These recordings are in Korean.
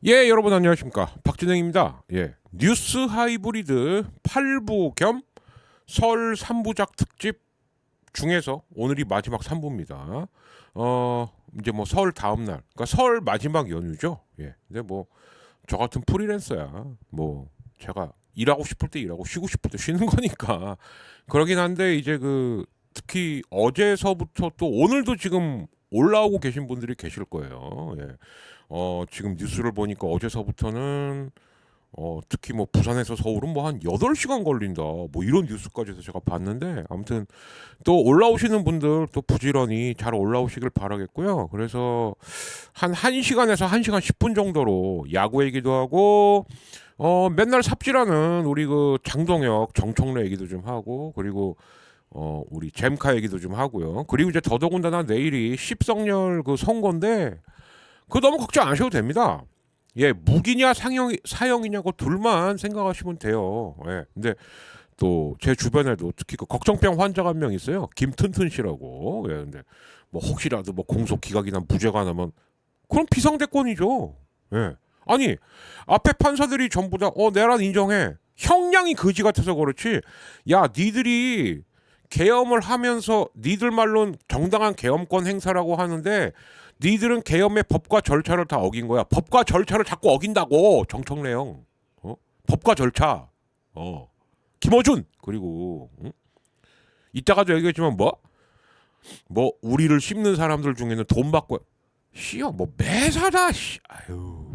예, 여러분 안녕하십니까? 박진행입니다. 예, 뉴스 하이브리드 8부 겸 설 3부작 특집 중에서 오늘이 마지막 3부입니다. 이제 뭐 설 다음 날, 그러니까 설 마지막 연휴죠. 예, 근데 뭐 저 같은 프리랜서야, 뭐 제가 일하고 싶을 때 일하고 쉬고 싶을 때 쉬는 거니까 그러긴 한데 이제 그 특히 어제서부터 또 오늘도 지금 올라오고 계신 분들이 계실 거예요. 예. 지금 뉴스를 보니까 어제서부터는 특히 뭐 부산에서 서울은 뭐 한 8시간 걸린다. 뭐 이런 뉴스까지 해서 제가 봤는데 아무튼 또 올라오시는 분들 또 부지런히 잘 올라오시길 바라겠고요. 그래서 한 1시간에서 1시간 10분 정도로 야구 얘기도 하고 맨날 삽질하는 우리 그 장동혁, 정청래 얘기도 좀 하고 그리고 우리 잼카 얘기도 좀 하고요. 그리고 이제 더더군다나 내일이 십성렬 그 선거인데 그거 너무 걱정 안 하셔도 됩니다. 예, 무기냐 사형이냐고 둘만 생각하시면 돼요. 예, 근데 또 제 주변에도 특히 그 걱정병 환자가 한 명 있어요. 김튼튼 씨라고. 예, 근데 뭐 혹시라도 뭐 공소 기각이나 무죄가 나면 그럼 비상대권이죠. 예. 아니 앞에 판사들이 전부 다 내란 인정해. 형량이 거지 같아서 그렇지. 야, 니들이 계엄을 하면서 니들 말론 정당한 계엄권 행사라고 하는데 니들은 계엄의 법과 절차를 다 어긴 거야. 법과 절차를 자꾸 어긴다고 정청래 형. 법과 절차. 김어준 그리고 이따가도 얘기했지만 뭐 우리를 씹는 사람들 중에는 돈 받고 씨요 뭐 매사다 씨. 아유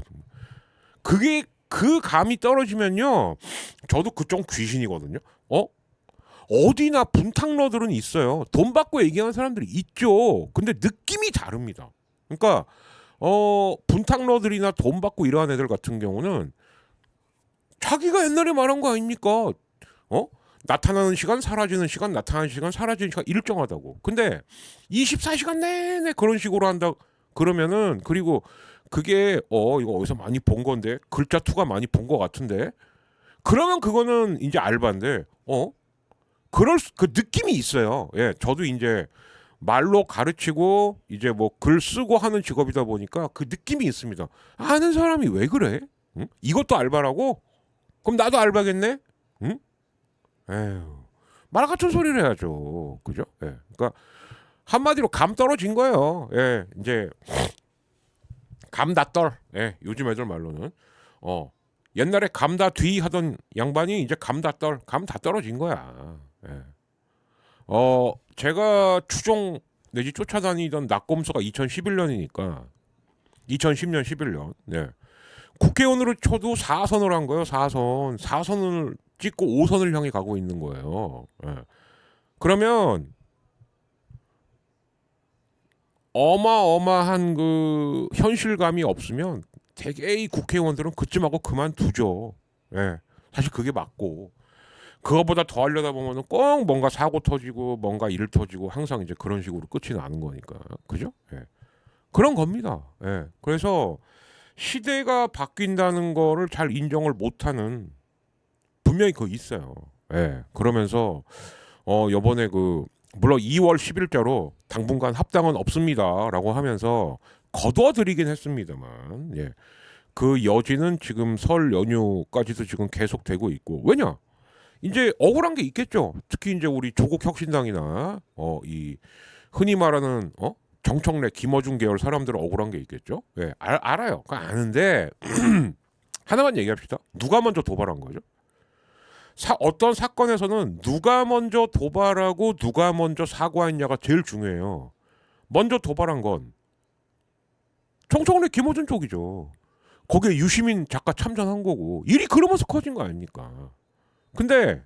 그게 그 감이 떨어지면요. 저도 그쪽 귀신이거든요. 어디나 분탕러들은 있어요. 돈 받고 얘기하는 사람들이 있죠. 근데 느낌이 다릅니다. 그러니까 분탕러들이나 돈 받고 이러한 애들 같은 경우는 자기가 옛날에 말한 거 아닙니까? 나타나는 시간, 사라지는 시간, 나타나는 시간, 사라지는 시간 일정하다고. 근데 24시간 내내 그런 식으로 한다 그러면은 그리고 그게 이거 어디서 많이 본 건데 글자 투가 많이 본 거 같은데 그러면 그거는 이제 알바인데 그 느낌이 있어요. 예, 저도 이제 말로 가르치고 이제 뭐 글 쓰고 하는 직업이다 보니까 그 느낌이 있습니다. 아는 사람이 왜 그래? 응? 이것도 알바라고? 그럼 나도 알바겠네? 응? 에휴, 말 같은 소리를 해야죠. 그죠? 예. 그러니까 한마디로 감 떨어진 거예요. 예, 이제 감 다 떨. 예, 요즘 애들 말로는 옛날에 감 다 뒤 하던 양반이 이제 감 다 떨, 감 다 떨어진 거야. 예. 제가 추종 내지 쫓아다니던 낙검수가 2011년이니까 2010년 11년. 네. 국회의원으로 쳐도 4선을 한 거예요. 4선을 찍고 5선을 향해 가고 있는 거예요. 네. 그러면 어마어마한 그 현실감이 없으면 대개 이 국회의원들은 그쯤하고 그만두죠. 예. 사실 그게 맞고 그거보다 더 하려다 보면은 꼭 뭔가 사고 터지고 뭔가 일 터지고 항상 이제 그런 식으로 끝이 나는 거니까 그죠? 예. 그런 겁니다. 예. 그래서 시대가 바뀐다는 거를 잘 인정을 못하는 분명히 그거 있어요. 예. 그러면서 요번에 그 물론 2월 10일자로 당분간 합당은 없습니다라고 하면서 거둬들이긴 했습니다만 예. 그 여지는 지금 설 연휴까지도 지금 계속되고 있고 왜냐? 이제 억울한 게 있겠죠. 특히 이제 우리 조국 혁신당이나 이 흔히 말하는 정청래, 김어준 계열 사람들은 억울한 게 있겠죠. 예, 알아요. 그거 아는데 하나만 얘기합시다. 누가 먼저 도발한 거죠? 어떤 사건에서는 누가 먼저 도발하고 누가 먼저 사과했냐가 제일 중요해요. 먼저 도발한 건 정청래, 김어준 쪽이죠. 거기에 유시민 작가 참전한 거고 일이 그러면서 커진 거 아닙니까? 근데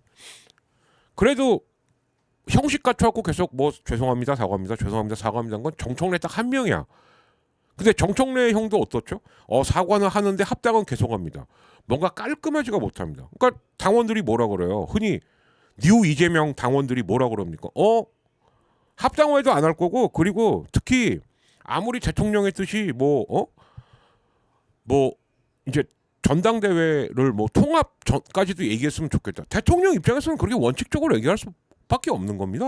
그래도 형식 갖춰갖고 계속 뭐 죄송합니다 사과합니다 죄송합니다 사과합니다 건 정청래 딱 한 명이야. 근데 정청래 형도 어떻죠? 사과는 하는데 합당은 계속합니다. 뭔가 깔끔하지가 못합니다. 그러니까 당원들이 뭐라 그래요? 흔히 뉴 이재명 당원들이 뭐라 그럽니까? 합당화에도 안 할 거고 그리고 특히 아무리 대통령의 뜻이 뭐 이제 전당대회를 뭐 통합 전까지도 얘기했으면 좋겠다. 대통령 입장에서는 그렇게 원칙적으로 얘기할 수밖에 없는 겁니다.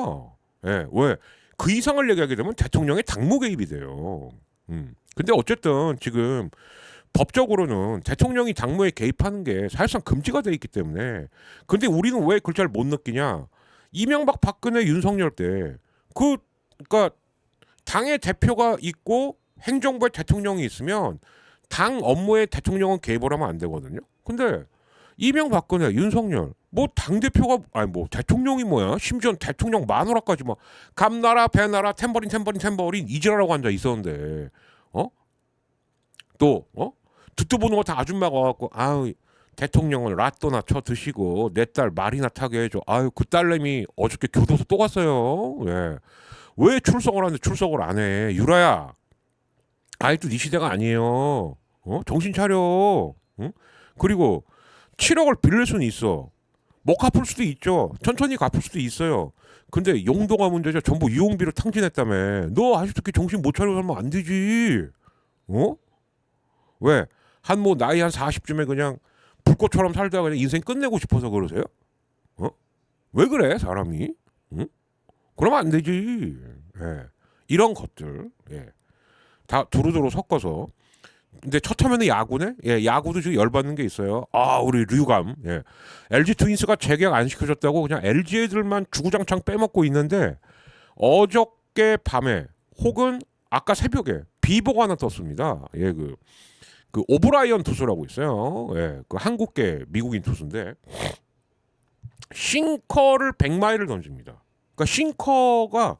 예, 왜? 그 이상을 얘기하게 되면 대통령의 당무 개입이 돼요. 근데 어쨌든 지금 법적으로는 대통령이 당무에 개입하는 게 사실상 금지가 돼 있기 때문에. 근데 우리는 왜 그걸 잘 못 느끼냐? 이명박, 박근혜, 윤석열 때 그러니까 당의 대표가 있고 행정부의 대통령이 있으면 당 업무에 대통령은 개입을 하면 안 되거든요. 근데 이명박근혜, 윤석열 뭐 당 대표가 아니 뭐 대통령이 뭐야? 심지어 대통령 마누라까지 막 감나라, 배나라, 탬버린 이지라라고 앉아 있었는데 또 듣도 보는 거 다 아줌마가 와갖고 아유 대통령을 라또나 쳐 드시고 내 딸 말이나 타게 해줘. 아유 그 딸내미 어저께 교도소 또 갔어요. 예. 왜 출석을 하는데 출석을 안 해? 유라야. 아직도 네 시대가 아니에요. 정신 차려. 응? 그리고 7억을 빌릴 수는 있어. 못 갚을 수도 있죠. 천천히 갚을 수도 있어요. 근데 용도가 문제죠. 전부 유용비로 탕진했다며. 너 아직도 이렇게 정신 못 차리고 살면 안 되지. 왜? 한 뭐 나이 한 40쯤에 그냥 불꽃처럼 살다가 그냥 인생 끝내고 싶어서 그러세요? 왜 그래 사람이? 응? 그러면 안 되지. 예. 이런 것들 다 두루두루 섞어서. 근데 처음에는 야구네. 야구도 지금 열받는 게 있어요. 아 우리 류감. LG 트윈스가 재계약 안 시켜줬다고 그냥 LG 애들만 주구장창 빼먹고 있는데 어저께 밤에 혹은 아까 새벽에 비보가 하나 떴습니다. 그 오브라이언 투수라고 있어요. 그 한국계 미국인 투수인데 싱커를 100마일을 던집니다. 그러니까 싱커가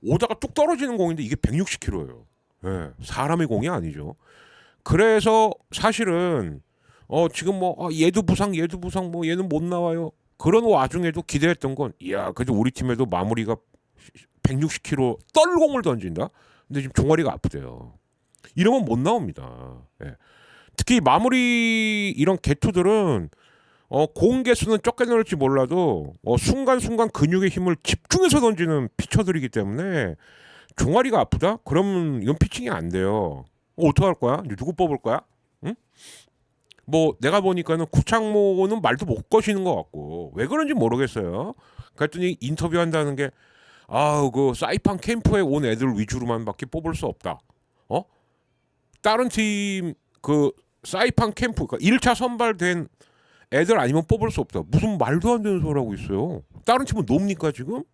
오다가 뚝 떨어지는 공인데 이게 160km예요. 사람의 공이 아니죠. 그래서 사실은 지금 뭐 얘도 부상 뭐 얘는 못 나와요. 그런 와중에도 기대했던 건 이야 그래도 우리 팀에도 마무리가 160km 떨공을 던진다. 근데 지금 종아리가 아프대요. 이러면 못 나옵니다. 특히 마무리 이런 개투들은 공 개수는 적게 넣을지 몰라도 순간순간 근육의 힘을 집중해서 던지는 피처들이기 때문에 종아리가 아프다? 그러면 이건 피칭이 안 돼요. 어떡할 거야? 누구 뽑을 거야? 응? 뭐 내가 보니까는 구창모는 말도 못 거시는 것 같고 왜 그런지 모르겠어요. 그랬더니 인터뷰한다는 게 그 사이판 캠프에 온 애들 위주로만밖에 뽑을 수 없다. 다른 팀 그 사이판 캠프 그러니까 1차 선발된 애들 아니면 뽑을 수 없다. 무슨 말도 안 되는 소리하고 있어요. 다른 팀은 놉니까 지금?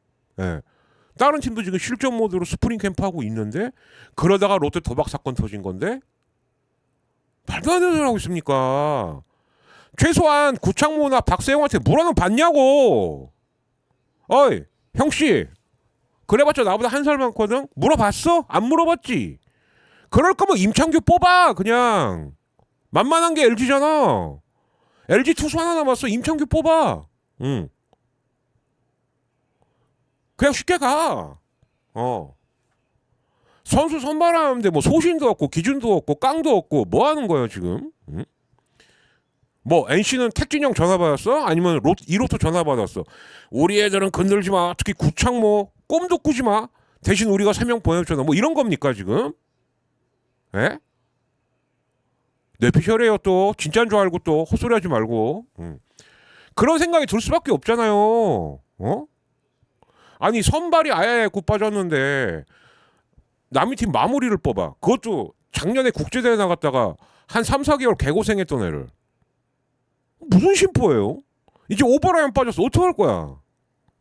다른 팀도 지금 실전 모드로 스프링 캠프 하고 있는데 그러다가 롯데 도박 사건 터진 건데 말도 안 되는 소리 하고 있습니까? 최소한 구창모나 박세영한테 물어는 봤냐고. 어이 형씨 그래봤자 나보다 한 살 많거든. 물어봤어? 안 물어봤지. 그럴 거면 임창규 뽑아 그냥. 만만한 게 LG잖아. LG 투수 하나 남았어. 임창규 뽑아. 응. 그냥 쉽게 가. 선수 선발하는데 뭐 소신도 없고 기준도 없고 깡도 없고 뭐 하는 거예요 지금? 응? 뭐 NC는 택진영 전화 받았어? 아니면 2로또 전화 받았어? 우리 애들은 건들지 마. 특히 구창모 꿈도 꾸지 마. 대신 우리가 3명 보내줬잖아. 뭐 이런 겁니까 지금? 뇌피셜이에요 또. 진짜인 줄 알고 또 헛소리하지 말고. 그런 생각이 들 수밖에 없잖아요. 아니 선발이 아예 곧 빠졌는데 남의 팀 마무리를 뽑아. 그것도 작년에 국제대회 나갔다가 한 3, 4개월 개고생했던 애를. 무슨 심포예요? 이제 오버라인 빠졌어. 어떡할 거야?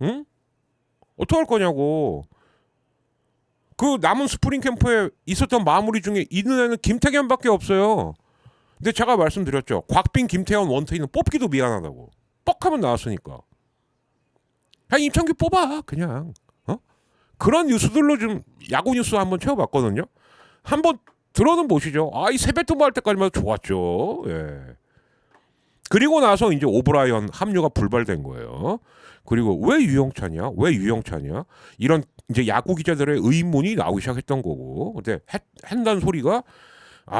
응? 어떡할 거냐고. 그 남은 스프링 캠프에 있었던 마무리 중에 있는 애는 김태견밖에 없어요. 근데 제가 말씀드렸죠. 곽빈, 김태현, 원태인은 뽑기도 미안하다고. 뻑하면 나왔으니까. 그냥 임창규 뽑아 그냥. 그런 뉴스들로 좀 야구 뉴스 한번 채워봤거든요. 한번 들어는 보시죠. 이 세뱃돈보 할 때까지만 좋았죠. 그리고 나서 이제 오브라이언 합류가 불발된 거예요. 그리고 왜 유영찬이야? 이런 이제 야구 기자들의 의문이 나오기 시작했던 거고. 근데 한다는 소리가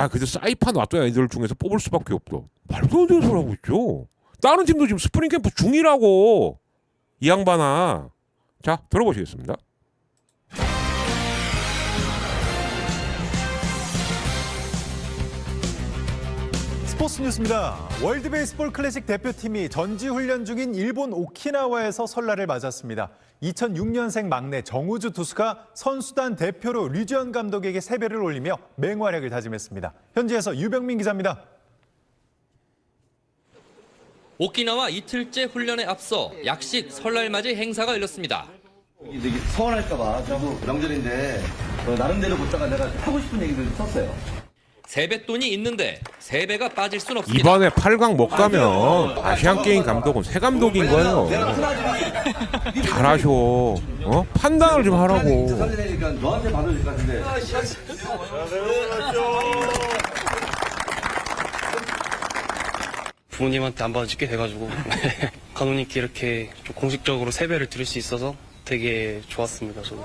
그래도 사이판 왔던 애들 중에서 뽑을 수밖에 없어. 말도 안 되는 소리 하고 있죠. 다른 팀도 지금 스프링 캠프 중이라고. 이 양반아. 자, 들어보시겠습니다. 스포츠 뉴스입니다. 월드 베이스볼 클래식 대표팀이 전지훈련 중인 일본 오키나와에서 설날을 맞았습니다. 2006년생 막내 정우주 투수가 선수단 대표로 류지현 감독에게 세배를 올리며 맹활약을 다짐했습니다. 현지에서 유병민 기자입니다. 오키나와 이틀째 훈련에 앞서 약식 설날 맞이 행사가 열렸습니다. 되게 서운할까봐 저도 명절인데 나름대로 보다가 내가 하고 싶은 얘기를 썼어요. 세뱃돈이 있는데 세배가 빠질 순 없습니다. 이번에 8강 못 가면 아시안게임 감독은 새 감독인 거예요. 잘하셔. 판단을 좀 하라고. 살리니까 너한테 받을 것 같은데. 부모님한테 안 받은 지 꽤 돼가지고 감독님께 이렇게 좀 공식적으로 세배를 드릴 수 있어서 되게 좋았습니다. 저는.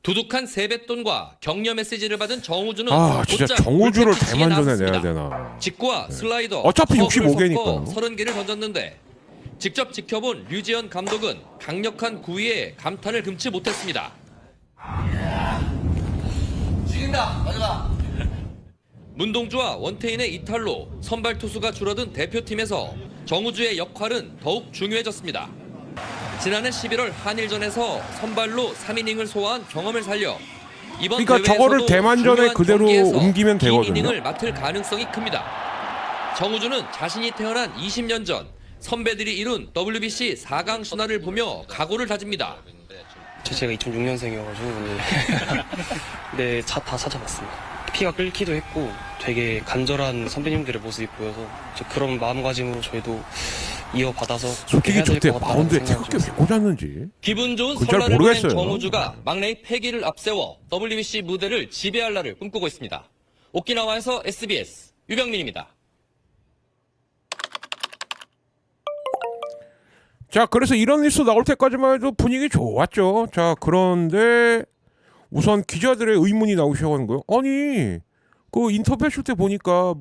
두둑한 세뱃돈과 격려 메시지를 받은 정우주는 진짜 곧장 정우주를 불빛이 대만전에 나왔습니다. 내야 되나. 직구와 슬라이더, 어차피 커브를 65 개니까. 섞어 30개를 던졌는데 직접 지켜본 류지현 감독은 강력한 구위에 감탄을 금치 못했습니다. 죽인다. 마지막. 문동주와 원태인의 이탈로 선발 투수가 줄어든 대표팀에서 정우주의 역할은 더욱 중요해졌습니다. 지난해 11월 한일전에서 선발로 3이닝을 소화한 경험을 살려 이번 그러니까 저거를 대회에서도 대만전에 중요한 그대로 경기에서 옮기면 긴 되거든요. 이닝을 맡을 가능성이 큽니다. 정우주는 자신이 태어난 20년 전 선배들이 이룬 WBC 4강 신화를 보며 각오를 다집니다. 제가 2006년생이어가지고 네, 다 찾아봤습니다. 피가 끓기도 했고 되게 간절한 선배님들의 모습이 보여서 그런 마음가짐으로 저희도 이어받아서 솔직히 해야 될 저때 것 같다는 마운드에 생각이 태극기 왜 꽂았는지. 기분 좋은 그건 잘 설날을 보낸 모르겠어요. 정우주가 막내의 패기를 앞세워 WBC 무대를 지배할 날을 꿈꾸고 있습니다. 오키나와에서 SBS 유병민입니다. 자, 그래서 이런 뉴스 나올 때까지만 해도 분위기 좋았죠. 자, 그런데 우선 기자들의 의문이 나오기 시작하는 거예요. 아니, 그 인터뷰하실 때 보니까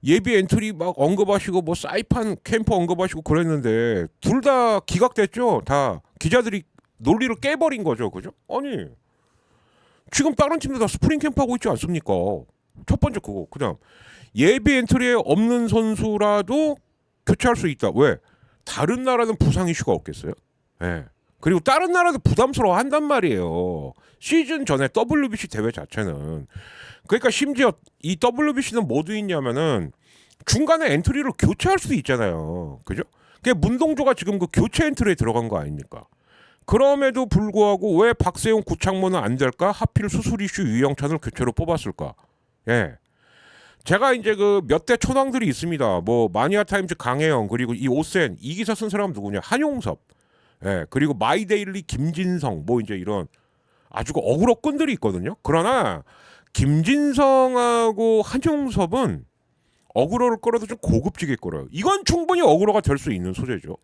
예비 엔트리 막 언급하시고 사이판 캠프 언급하시고 그랬는데 둘 다 기각됐죠. 다 기자들이 논리를 깨버린 거죠. 그죠? 아니, 지금 다른 팀들 다 스프링 캠프 하고 있지 않습니까? 첫 번째 그거. 그다음 예비 엔트리에 없는 선수라도 교체할 수 있다. 왜? 다른 나라는 부상 이슈가 없겠어요? 예. 그리고 다른 나라도 부담스러워 한단 말이에요. 시즌 전에 WBC 대회 자체는. 그러니까 심지어 이 WBC는 뭐 돼 있냐면은 중간에 엔트리를 교체할 수도 있잖아요. 그죠? 그게 문동주가 지금 그 교체 엔트리에 들어간 거 아닙니까? 그럼에도 불구하고 왜 박세용 구창모는 안 될까? 하필 수술 이슈 유영찬을 교체로 뽑았을까? 예. 제가 이제 그 몇 대 천왕들이 있습니다. 뭐 마니아 타임즈 강혜영 그리고 이 오센 이 기사 쓴 사람 누구냐? 한용섭. 예. 그리고 마이데일리 김진성 뭐 이제 이런 아주 어그로꾼들이 있거든요. 그러나 김진성하고 한용섭은 어그로를 끌어도 좀 고급지게 끌어요. 이건 충분히 어그로가 될 수 있는 소재죠.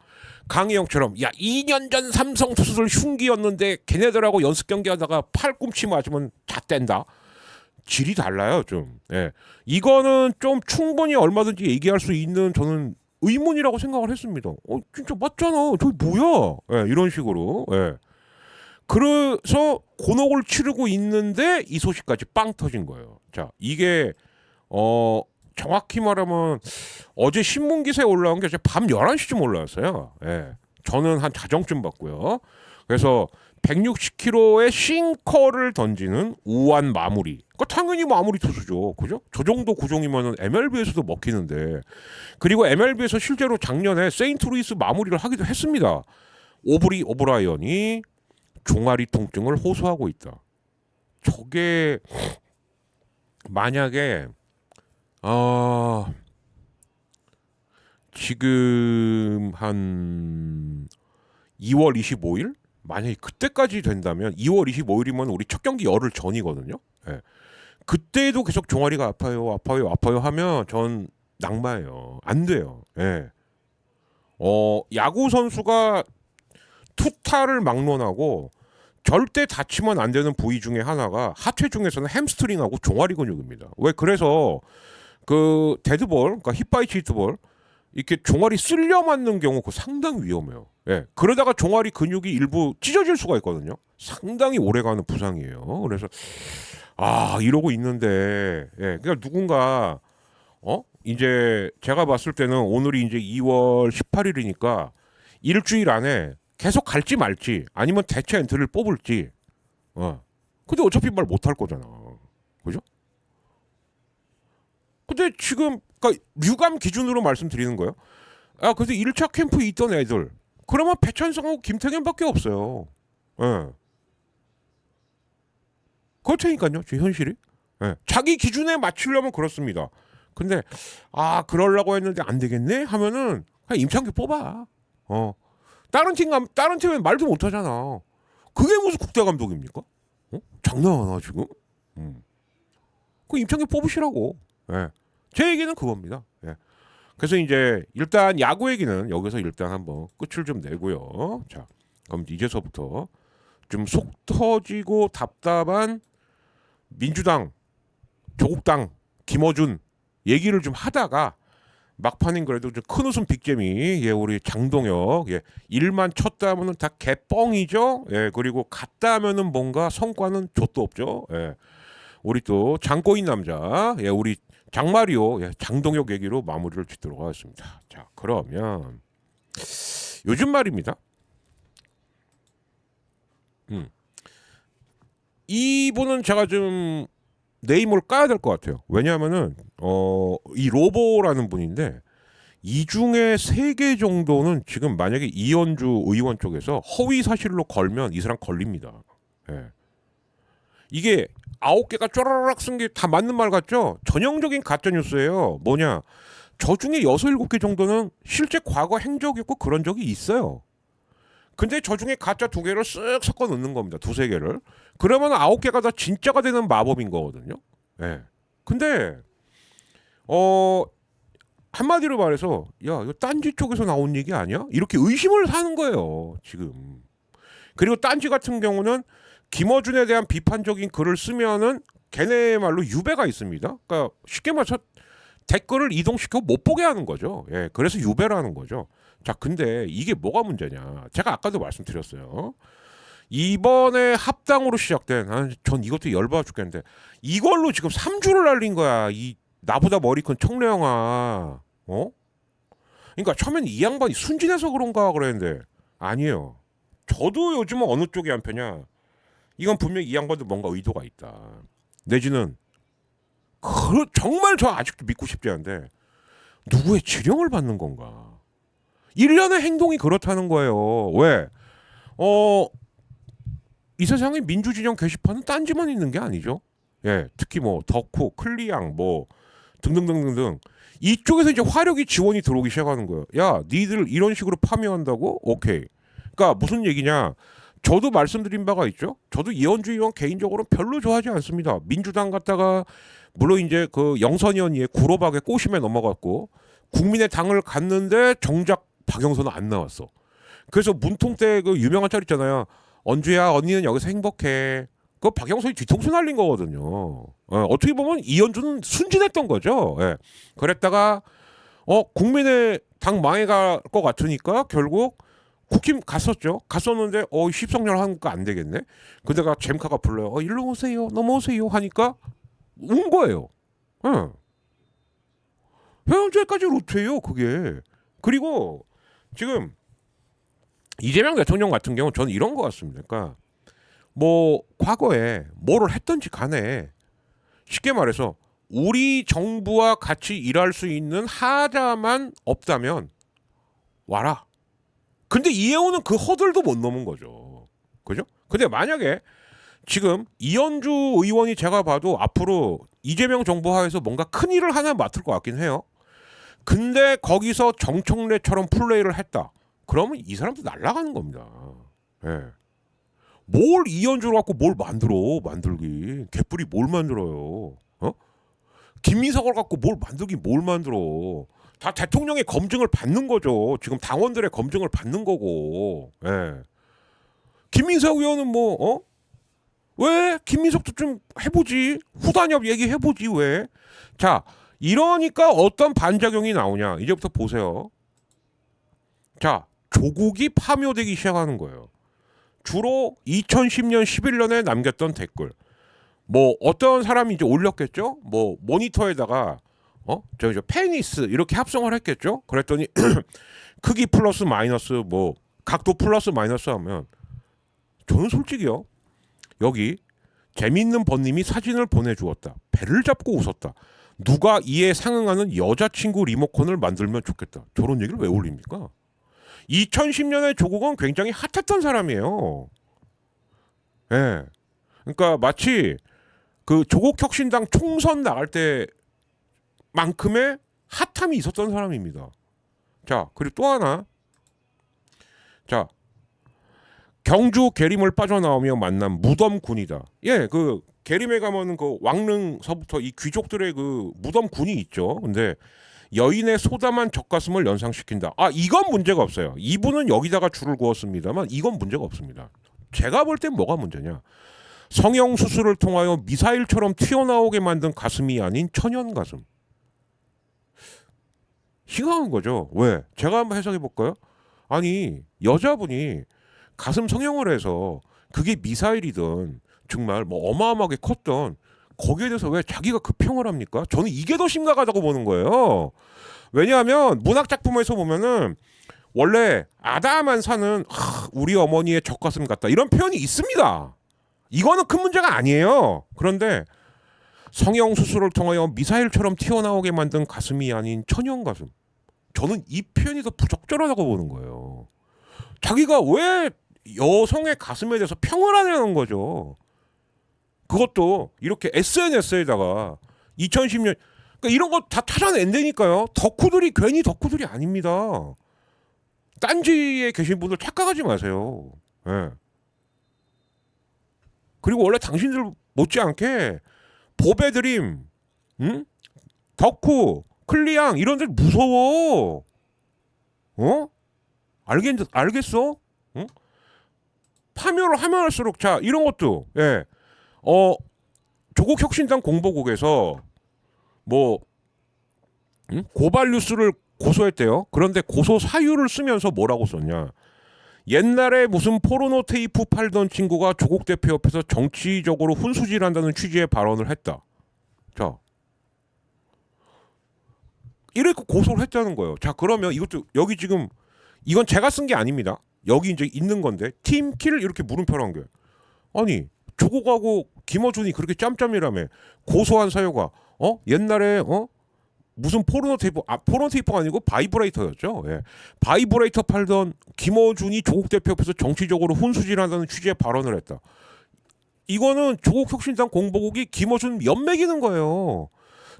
강혜영처럼 야 2년 전 삼성 투수들 흉기였는데 걔네들하고 연습 경기하다가 팔꿈치 맞으면 다 뗀다. 질이 달라요 좀. 예. 이거는 좀 충분히 얼마든지 얘기할 수 있는 저는 의문이라고 생각을 했습니다. 진짜 맞잖아. 저기 뭐야? 예, 이런 식으로. 예. 그래서 곤혹을 치르고 있는데 이 소식까지 빵 터진 거예요. 자, 이게 정확히 말하면 어제 신문 기사에 올라온 게 밤 11시쯤 올라왔어요. 예. 저는 한 자정쯤 봤고요. 그래서 160km의 싱커를 던지는 우완 마무리. 그러니까 당연히 마무리 투수죠. 그죠? 저 정도 구종이면은 MLB에서도 먹히는데. 그리고 MLB에서 실제로 작년에 세인트루이스 마무리를 하기도 했습니다. 오브리 오브라이언이 종아리 통증을 호소하고 있다. 저게 만약에 지금 한 2월 25일? 만약에 그때까지 된다면 2월 25일이면 우리 첫 경기 열흘 전이거든요. 예. 그때도 계속 종아리가 아파요 하면 전 낙마예요. 안 돼요. 예. 야구 선수가 투타를 막론하고 절대 다치면 안 되는 부위 중에 하나가 하체 중에서는 햄스트링하고 종아리 근육입니다. 왜? 그래서 그 데드볼, 그러니까 힙바이치 히트볼 이렇게 종아리 쓸려 맞는 경우 그거 상당히 위험해요. 예. 그러다가 종아리 근육이 일부 찢어질 수가 있거든요. 상당히 오래가는 부상이에요. 그래서 이러고 있는데 그러니까 누군가 이제 제가 봤을 때는 오늘이 이제 2월 18일이니까 일주일 안에 계속 갈지 말지 아니면 대체 엔트리를 뽑을지. 근데 어차피 말 못할 거잖아. 그죠? 근데 지금 그러니까 유감 기준으로 말씀드리는 거예요. 그래서 1차 캠프에 있던 애들 그러면 배찬성하고 김태균밖에 없어요. 그렇다니까요. 지금 현실이. 자기 기준에 맞추려면 그렇습니다. 근데 그러려고 했는데 안 되겠네 하면은 그냥 임창규 뽑아. 다른 팀은 말도 못 하잖아. 그게 무슨 국대 감독입니까? 장난하나 지금? 그 임창규 뽑으시라고. 제 얘기는 그겁니다. 그래서 이제 일단 야구 얘기는 여기서 일단 한번 끝을 좀 내고요. 자, 그럼 이제서부터 좀 속 터지고 답답한 민주당, 조국당, 김어준 얘기를 좀 하다가 막판인 그래도 좀 큰 웃음 빅재미 우리 장동혁 일만 쳤다 하면은 다 개뻥이죠. 그리고 갔다 하면은 뭔가 성과는 좆도 없죠. 우리 또 장꼬인 남자 우리 장마리오 장동혁 얘기로 마무리를 짓도록 하겠습니다. 자, 그러면 요즘 말입니다. 이분은 제가 좀 네임을 까야 될 것 같아요. 왜냐하면은 이 로보라는 분인데 이 중에 3개 정도는 지금 만약에 이현주 의원 쪽에서 허위 사실로 걸면 이 사람 걸립니다. 이게 9개가 쪼라락 쓴 게 다 맞는 말 같죠? 전형적인 가짜 뉴스예요. 뭐냐? 저 중에 6, 7개 정도는 실제 과거 행적이 있고 그런 적이 있어요. 근데 저 중에 가짜 2개를 쓱 섞어 넣는 겁니다. 2, 3개를. 그러면 9개가 다 진짜가 되는 마법인 거거든요. 근데 한마디로 말해서 야, 이거 딴지 쪽에서 나온 얘기 아니야? 이렇게 의심을 사는 거예요, 지금. 그리고 딴지 같은 경우는 김어준에 대한 비판적인 글을 쓰면은 걔네 말로 유배가 있습니다. 그러니까 쉽게 말해서 댓글을 이동시켜 못 보게 하는 거죠. 그래서 유배라는 거죠. 자, 근데 이게 뭐가 문제냐? 제가 아까도 말씀드렸어요. 이번에 합당으로 시작된 전 이것도 열받아 죽겠는데 이걸로 지금 3주를 날린 거야. 이 나보다 머리 큰 청래영아. 그러니까 처음엔 이 양반이 순진해서 그런가 그랬는데 아니에요. 저도 요즘은 어느 쪽이 한 편이야. 이건 분명히 이 양반도 뭔가 의도가 있다. 내지는 정말 저 아직도 믿고 싶지 않은데 누구의 지령을 받는 건가? 일련의 행동이 그렇다는 거예요. 왜? 이 세상에 민주진영 게시판은 딴지만 있는 게 아니죠. 특히 뭐 덕후, 클리앙 뭐 등등등등등 이쪽에서 이제 화력이 지원이 들어오기 시작하는 거예요. 야, 니들 이런 식으로 파묘한다고? 오케이. 그러니까 무슨 얘기냐? 저도 말씀드린 바가 있죠. 저도 이현주 의원 개인적으로 별로 좋아하지 않습니다. 민주당 갔다가 물론 이제 그 영선위원이 구로박에 꼬심에 넘어갔고 국민의 당을 갔는데 정작 박영선은 안 나왔어. 그래서 문통 때 그 유명한 짤 있잖아요. 언주야, 언니는 여기서 행복해. 그 박영선이 뒤통수 날린 거거든요. 어떻게 보면 이현주는 순진했던 거죠. 그랬다가 국민의 당 망해갈 것 같으니까 결국 국힘 갔었죠. 갔었는데 십성렬 하는 거 안 되겠네. 그다가 잼카가 불러요. 일로 오세요. 넘어오세요 하니까 온 거예요. 현재까지 루트예요, 그게. 그리고 지금 이재명 대통령 같은 경우는 저는 이런 것 같습니다. 그러니까 뭐 과거에 뭐를 했든지 간에 쉽게 말해서 우리 정부와 같이 일할 수 있는 하자만 없다면 와라. 근데 이해호는 그 허들도 못 넘은 거죠. 그죠? 근데 만약에 지금 이현주 의원이 제가 봐도 앞으로 이재명 정부 하에서 뭔가 큰 일을 하나 맡을 것 같긴 해요. 근데 거기서 정청래처럼 플레이를 했다. 그러면 이 사람도 날아가는 겁니다. 뭘 이현주를 갖고 뭘 만들기. 개뿔이 뭘 만들어요. 김민석을 갖고 뭘 만들어. 다 대통령의 검증을 받는 거죠. 지금 당원들의 검증을 받는 거고. 김민석 의원은 뭐 왜? 김민석도 좀 해보지. 후단협 얘기해보지 왜? 자, 이러니까 어떤 반작용이 나오냐. 이제부터 보세요. 자, 조국이 파묘되기 시작하는 거예요. 주로 2010년 11년에 남겼던 댓글. 뭐 어떤 사람이 이제 올렸겠죠. 뭐 모니터에다가 저 페니스 이렇게 합성을 했겠죠. 그랬더니 크기 플러스 마이너스 뭐 각도 플러스 마이너스 하면 저는 솔직히요. 여기 재미있는 번님이 사진을 보내주었다. 배를 잡고 웃었다. 누가 이에 상응하는 여자친구 리모컨을 만들면 좋겠다. 저런 얘기를 왜 올립니까? 2010년에 조국은 굉장히 핫했던 사람이에요. 예. 그러니까 마치 그 조국혁신당 총선 나갈 때만큼의 핫함이 있었던 사람입니다. 자, 그리고 또 하나. 자, 경주 계림을 빠져나오며 만난 무덤군이다. 예, 그 계림에 가면은 그 왕릉서부터 이 귀족들의 그 무덤군이 있죠. 근데 여인의 소담한 젖가슴을 연상시킨다. 아, 이건 문제가 없어요. 이분은 여기다가 줄을 그었습니다만 이건 문제가 없습니다. 제가 볼 땐 뭐가 문제냐? 성형 수술을 통하여 미사일처럼 튀어나오게 만든 가슴이 아닌 천연 가슴. 희한한 거죠. 왜? 제가 한번 해석해 볼까요? 아니, 여자분이 가슴 성형을 해서 그게 미사일이든 정말 뭐 어마어마하게 컸던 거기에 대해서 왜 자기가 그 평을 합니까? 저는 이게 더 심각하다고 보는 거예요. 왜냐하면 문학 작품에서 보면은 원래 아담한 산은 우리 어머니의 젖가슴 같다 이런 표현이 있습니다. 이거는 큰 문제가 아니에요. 그런데 성형 수술을 통하여 미사일처럼 튀어나오게 만든 가슴이 아닌 천연 가슴. 저는 이 표현이 더 부적절하다고 보는 거예요. 자기가 왜 여성의 가슴에 대해서 평을 하냐는 거죠. 그것도 이렇게 SNS에다가 2010년 그러니까 이런 거 다 찾아낸다니까요. 덕후들이 괜히 덕후들이 아닙니다. 딴지에 계신 분들 착각하지 마세요. 예. 그리고 원래 당신들 못지않게 보배 드림, 덕후, 클리앙 이런 데 무서워. 알겠어? 응? 파묘를 하면 할수록 자 이런 것도 예. 조국혁신당 공보국에서 뭐 고발 뉴스를 고소했대요. 그런데 고소 사유를 쓰면서 뭐라고 썼냐? 옛날에 무슨 포르노 테이프 팔던 친구가 조국 대표 옆에서 정치적으로 훈수질한다는 취지의 발언을 했다. 자, 이렇게 고소를 했다는 거예요. 자, 그러면 이것도 여기 지금 이건 제가 쓴 게 아닙니다. 여기 이제 있는 건데 팀키를 이렇게 물음표로 게 아니 조국하고 김어준이 그렇게 짬짬이라며 고소한 사유가 옛날에 무슨 포르노 테이프 포르노 테이프가 아니고 바이브레이터였죠. 예. 바이브레이터 팔던 김어준이 조국 대표 옆에서 정치적으로 훈수질한다는 취지의 발언을 했다. 이거는 조국혁신당 공보국이 김어준 연맥이는 거예요.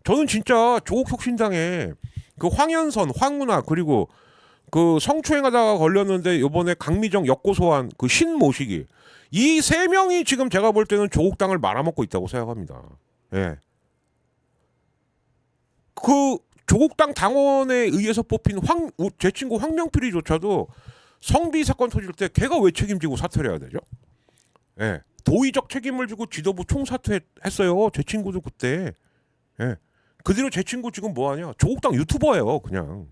저는 진짜 조국혁신당에 그 황현선, 황운하 그리고 그 성추행하다가 걸렸는데 이번에 강미정 역고소한 그 신모시기 이 세 명이 지금 제가 볼 때는 조국당을 말아먹고 있다고 생각합니다. 예. 그 조국당 당원에 의해서 뽑힌 제 친구 황명필이조차도 성비 사건 터질 때 걔가 왜 책임지고 사퇴를 해야 되죠? 예. 도의적 책임을 지고 지도부 총사퇴했어요. 제 친구도 그때. 예. 그 뒤로 제 친구 지금 뭐하냐? 조국당 유튜버예요, 그냥.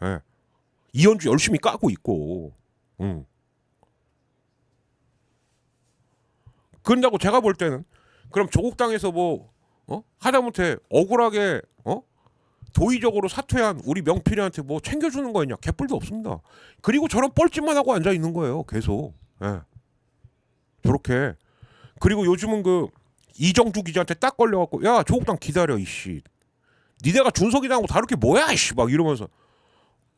예. 이현주 열심히 까고 있고. 그런다고 제가 볼 때는 그럼 조국당에서 뭐 하다못해 억울하게 도의적으로 사퇴한 우리 명필이한테 뭐 챙겨주는 거였냐? 개뿔도 없습니다. 그리고 저런 뻘짓만 하고 앉아 있는 거예요, 계속. 예. 저렇게. 그리고 요즘은 그 이정주 기자한테 딱 걸려갖고 야 조국당 기다려 이씨. 니네가 준석이당하고 다를 게 뭐야 이씨 막 이러면서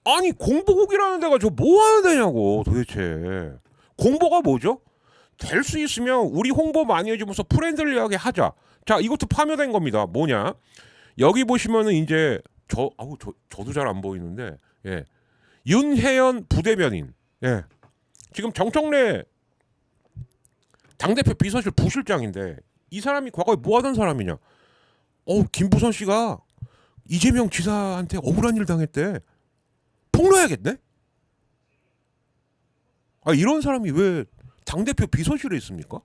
아니 공보국이라는 데가 저 뭐 하는 데냐고 도대체. 공보가 뭐죠? 될 수 있으면 우리 홍보 많이 해주면서 프렌들리하게 하자. 자 이것도 파묘된 겁니다. 뭐냐? 여기 보시면은 이제 저도 잘 안 보이는데 예. 윤혜연 부대변인 예. 지금 정청래 당대표 비서실 부실장인데 이 사람이 과거에 뭐 하던 사람이냐? 김부선 씨가 이재명 지사한테 억울한 일 당했대. 폭로해야겠네? 이런 사람이 왜 당대표 비서실에 있습니까?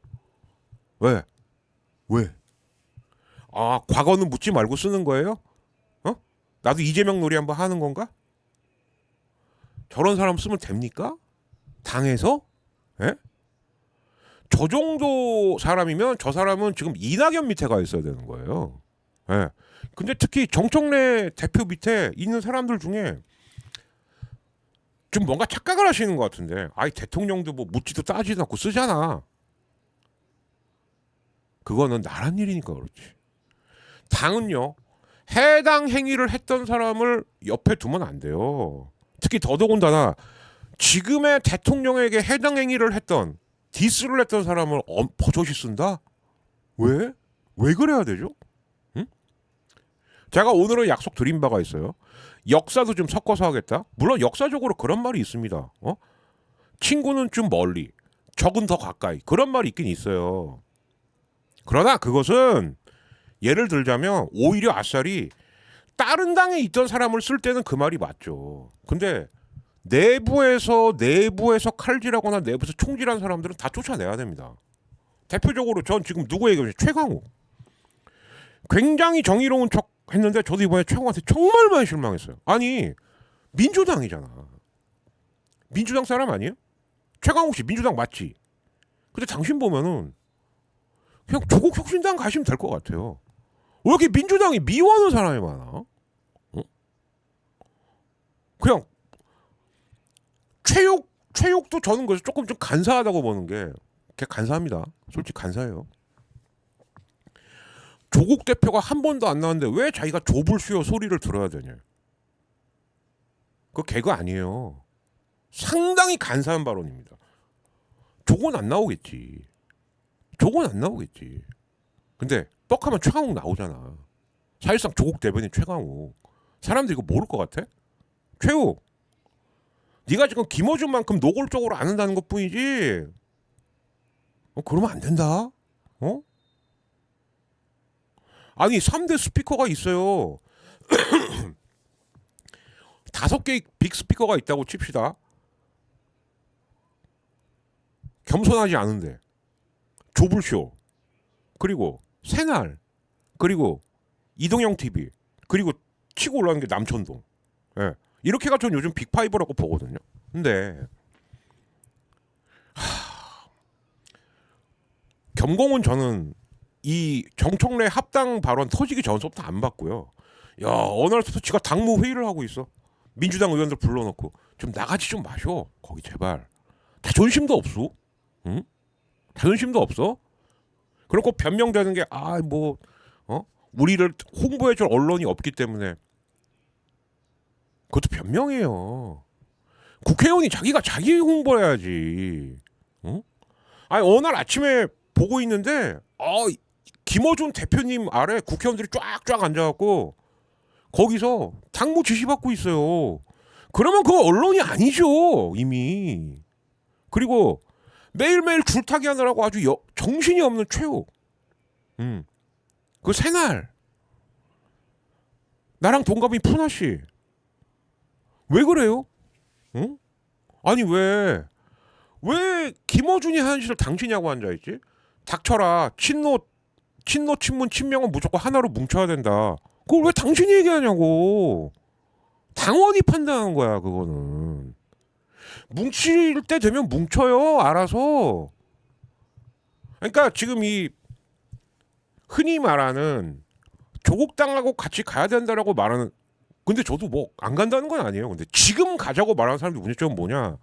왜? 과거는 묻지 말고 쓰는 거예요? 나도 이재명 놀이 한번 하는 건가? 저런 사람 쓰면 됩니까? 당에서? 예? 저 정도 사람이면 저 사람은 지금 이낙연 밑에 가 있어야 되는 거예요. 예. 근데 특히 정청래 대표 밑에 있는 사람들 중에 좀 뭔가 착각을 하시는 것 같은데, 아이 대통령도 뭐 묻지도 따지도 않고 쓰잖아. 그거는 나란 일이니까 그렇지. 당은요, 해당 행위를 했던 사람을 옆에 두면 안 돼요. 특히 더더군다나 지금의 대통령에게 해당 행위를 했던, 디스를 했던 사람을 버젓이 쓴다? 왜? 왜 그래야 되죠? 응? 제가 오늘은 약속 드린 바가 있어요. 역사도 좀 섞어서 하겠다. 물론 역사적으로 그런 말이 있습니다. 친구는 좀 멀리, 적은 더 가까이. 그런 말이 있긴 있어요. 그러나 그것은 예를 들자면 오히려 아싸리 다른 당에 있던 사람을 쓸 때는 그 말이 맞죠. 근데 내부에서 칼질하거나 내부에서 총질한 사람들은 다 쫓아내야 됩니다. 대표적으로 전 지금 누구 얘기하면 최강욱. 굉장히 정의로운 척 했는데 저도 이번에 최강욱한테 정말 많이 실망했어요. 아니 민주당이잖아. 민주당 사람 아니에요? 최강욱 씨 민주당 맞지? 근데 당신 보면은 그냥 조국 혁신당 가시면 될 것 같아요. 왜 이렇게 민주당이 미워하는 사람이 많아? 그냥 최욕도 저는 그래서 조금 좀 간사하다고 보는 게, 그냥 간사합니다. 솔직히 간사해요. 조국 대표가 한 번도 안 나왔는데 왜 자기가 좁을 쉬어 소리를 들어야 되냐? 그거 개그 아니에요. 상당히 간사한 발언입니다. 조국은 안 나오겠지. 조국은 안 나오겠지. 근데 뻑하면 최강욱 나오잖아. 사실상 조국 대변인 최강욱. 사람들이 이거 모를 것 같아? 최욱, 네가 지금 김어준만큼 노골적으로 안 한다는 것뿐이지. 그러면 안 된다. 아니 3대 스피커가 있어요. 5개의 빅 스피커가 있다고 칩시다. 겸손하지 않은데 조불쇼, 그리고 새날, 그리고 이동영 TV, 그리고 치고 올라가는 게 남천동. 예. 이렇게가 전 요즘 빅5라고 보거든요. 근데 겸공은 저는 이 정청래 합당 발언 터지기 전부터 안 봤고요. 야, 어느 날부터 지가 당무 회의를 하고 있어. 민주당 의원들 불러놓고 좀 나가지 좀 마셔. 거기 제발. 자존심도 없어. 응? 자존심도 없어. 그리고 변명되는 게 우리를 홍보해줄 언론이 없기 때문에. 그것도 변명이에요. 국회의원이 자기가 자기 홍보해야지. 아니 어느 날 아침에 보고 있는데 김어준 대표님 아래 국회의원들이 쫙쫙 앉아갖고 거기서 당무 지시받고 있어요. 그러면 그거 언론이 아니죠 이미. 그리고 매일매일 줄타기 하느라고 아주 정신이 없는 최욱. 그 새날 나랑 동갑인 푸나 씨. 왜 그래요? 응? 아니 왜 김어준이 하는 짓을 당신이 하고 앉아있지? 닥쳐라. 친문 친명은 무조건 하나로 뭉쳐야 된다. 그걸 왜 당신이 얘기하냐고. 당원이 판단한 거야 그거는. 뭉칠 때 되면 뭉쳐요 알아서. 그러니까 지금 이 흔히 말하는 조국당하고 같이 가야 된다라고 말하는, 근데 저도 뭐 안 간다는 건 아니에요. 근데 지금 가자고 말하는 사람들 문제점은 뭐냐?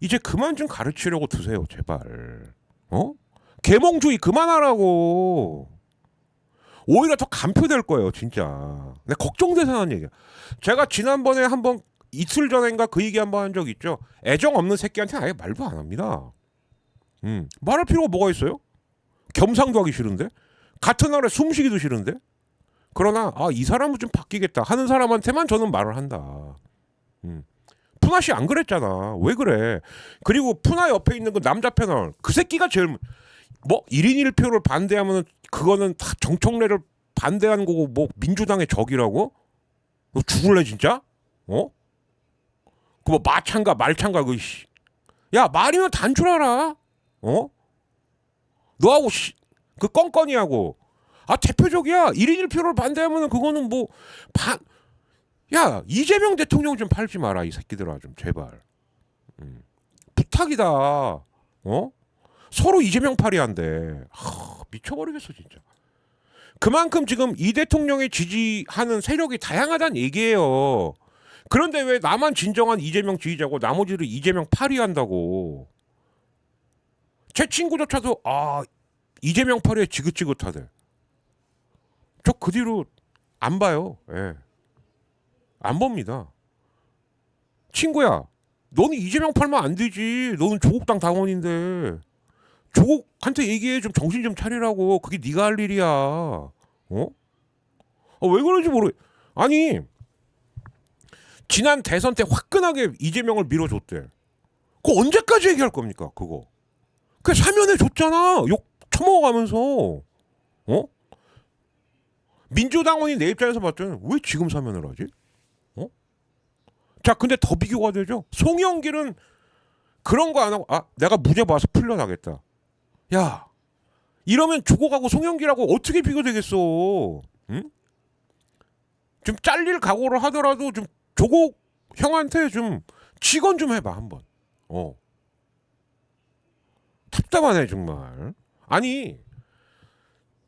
이제 그만 좀 가르치려고 드세요 제발. 계몽주의 그만하라고. 오히려 더 간표될 거예요 진짜. 내가 걱정돼서 하는 얘기야. 제가 지난번에 한번 이틀 전인가 그 얘기 한번 한 적 있죠. 애정 없는 새끼한테는 아예 말도 안 합니다. 말할 필요가 뭐가 있어요? 겸상도 하기 싫은데, 같은 나라에 숨쉬기도 싫은데. 그러나 이 사람은 좀 바뀌겠다 하는 사람한테만 저는 말을 한다. 푸나 씨 안 그랬잖아. 왜 그래? 그리고 푸나 옆에 있는 그 남자 패널 그 새끼가 제일 1인 1표를 반대하면은 그거는 다 정청래를 반대하는 거고 민주당의 적이라고? 너 죽을래 진짜? 그 마찬가 말찬가 야 말이면 단출하라. 너하고 그 껌껌이하고 대표적이야. 1인 1표를 반대하면은 그거는 야 이재명 대통령 좀 팔지 마라 이 새끼들아 좀 제발. 부탁이다. 서로 이재명 팔이 한대. 미쳐버리겠어 진짜. 그만큼 지금 이 대통령의 지지하는 세력이 다양하다는 얘기예요. 그런데 왜 나만 진정한 이재명 지지자고 나머지를 이재명 파리한다고. 제 친구조차도 이재명 파리에 지긋지긋하대. 저 그 뒤로 안 봐요. 예. 안 봅니다. 친구야, 너는 이재명 팔면 안 되지. 너는 조국당 당원인데. 조국한테 얘기해. 좀 정신 좀 차리라고. 그게 네가 할 일이야. 왜 그런지 아니, 지난 대선 때 화끈하게 이재명을 밀어줬대. 그거 언제까지 얘기할 겁니까? 그거. 그 사면해 줬잖아. 욕 처먹어가면서. 민주당원이 내 입장에서 봤더니 왜 지금 사면을 하지? 자, 근데 더 비교가 되죠. 송영길은 그런 거 안 하고 내가 무죄 봐서 풀려나겠다. 야, 이러면 조국하고 송영길하고 어떻게 비교되겠어? 응? 좀 잘릴 각오를 하더라도 좀 조국 형한테 좀 직언 좀 해봐 한번. 답답하네 정말. 아니,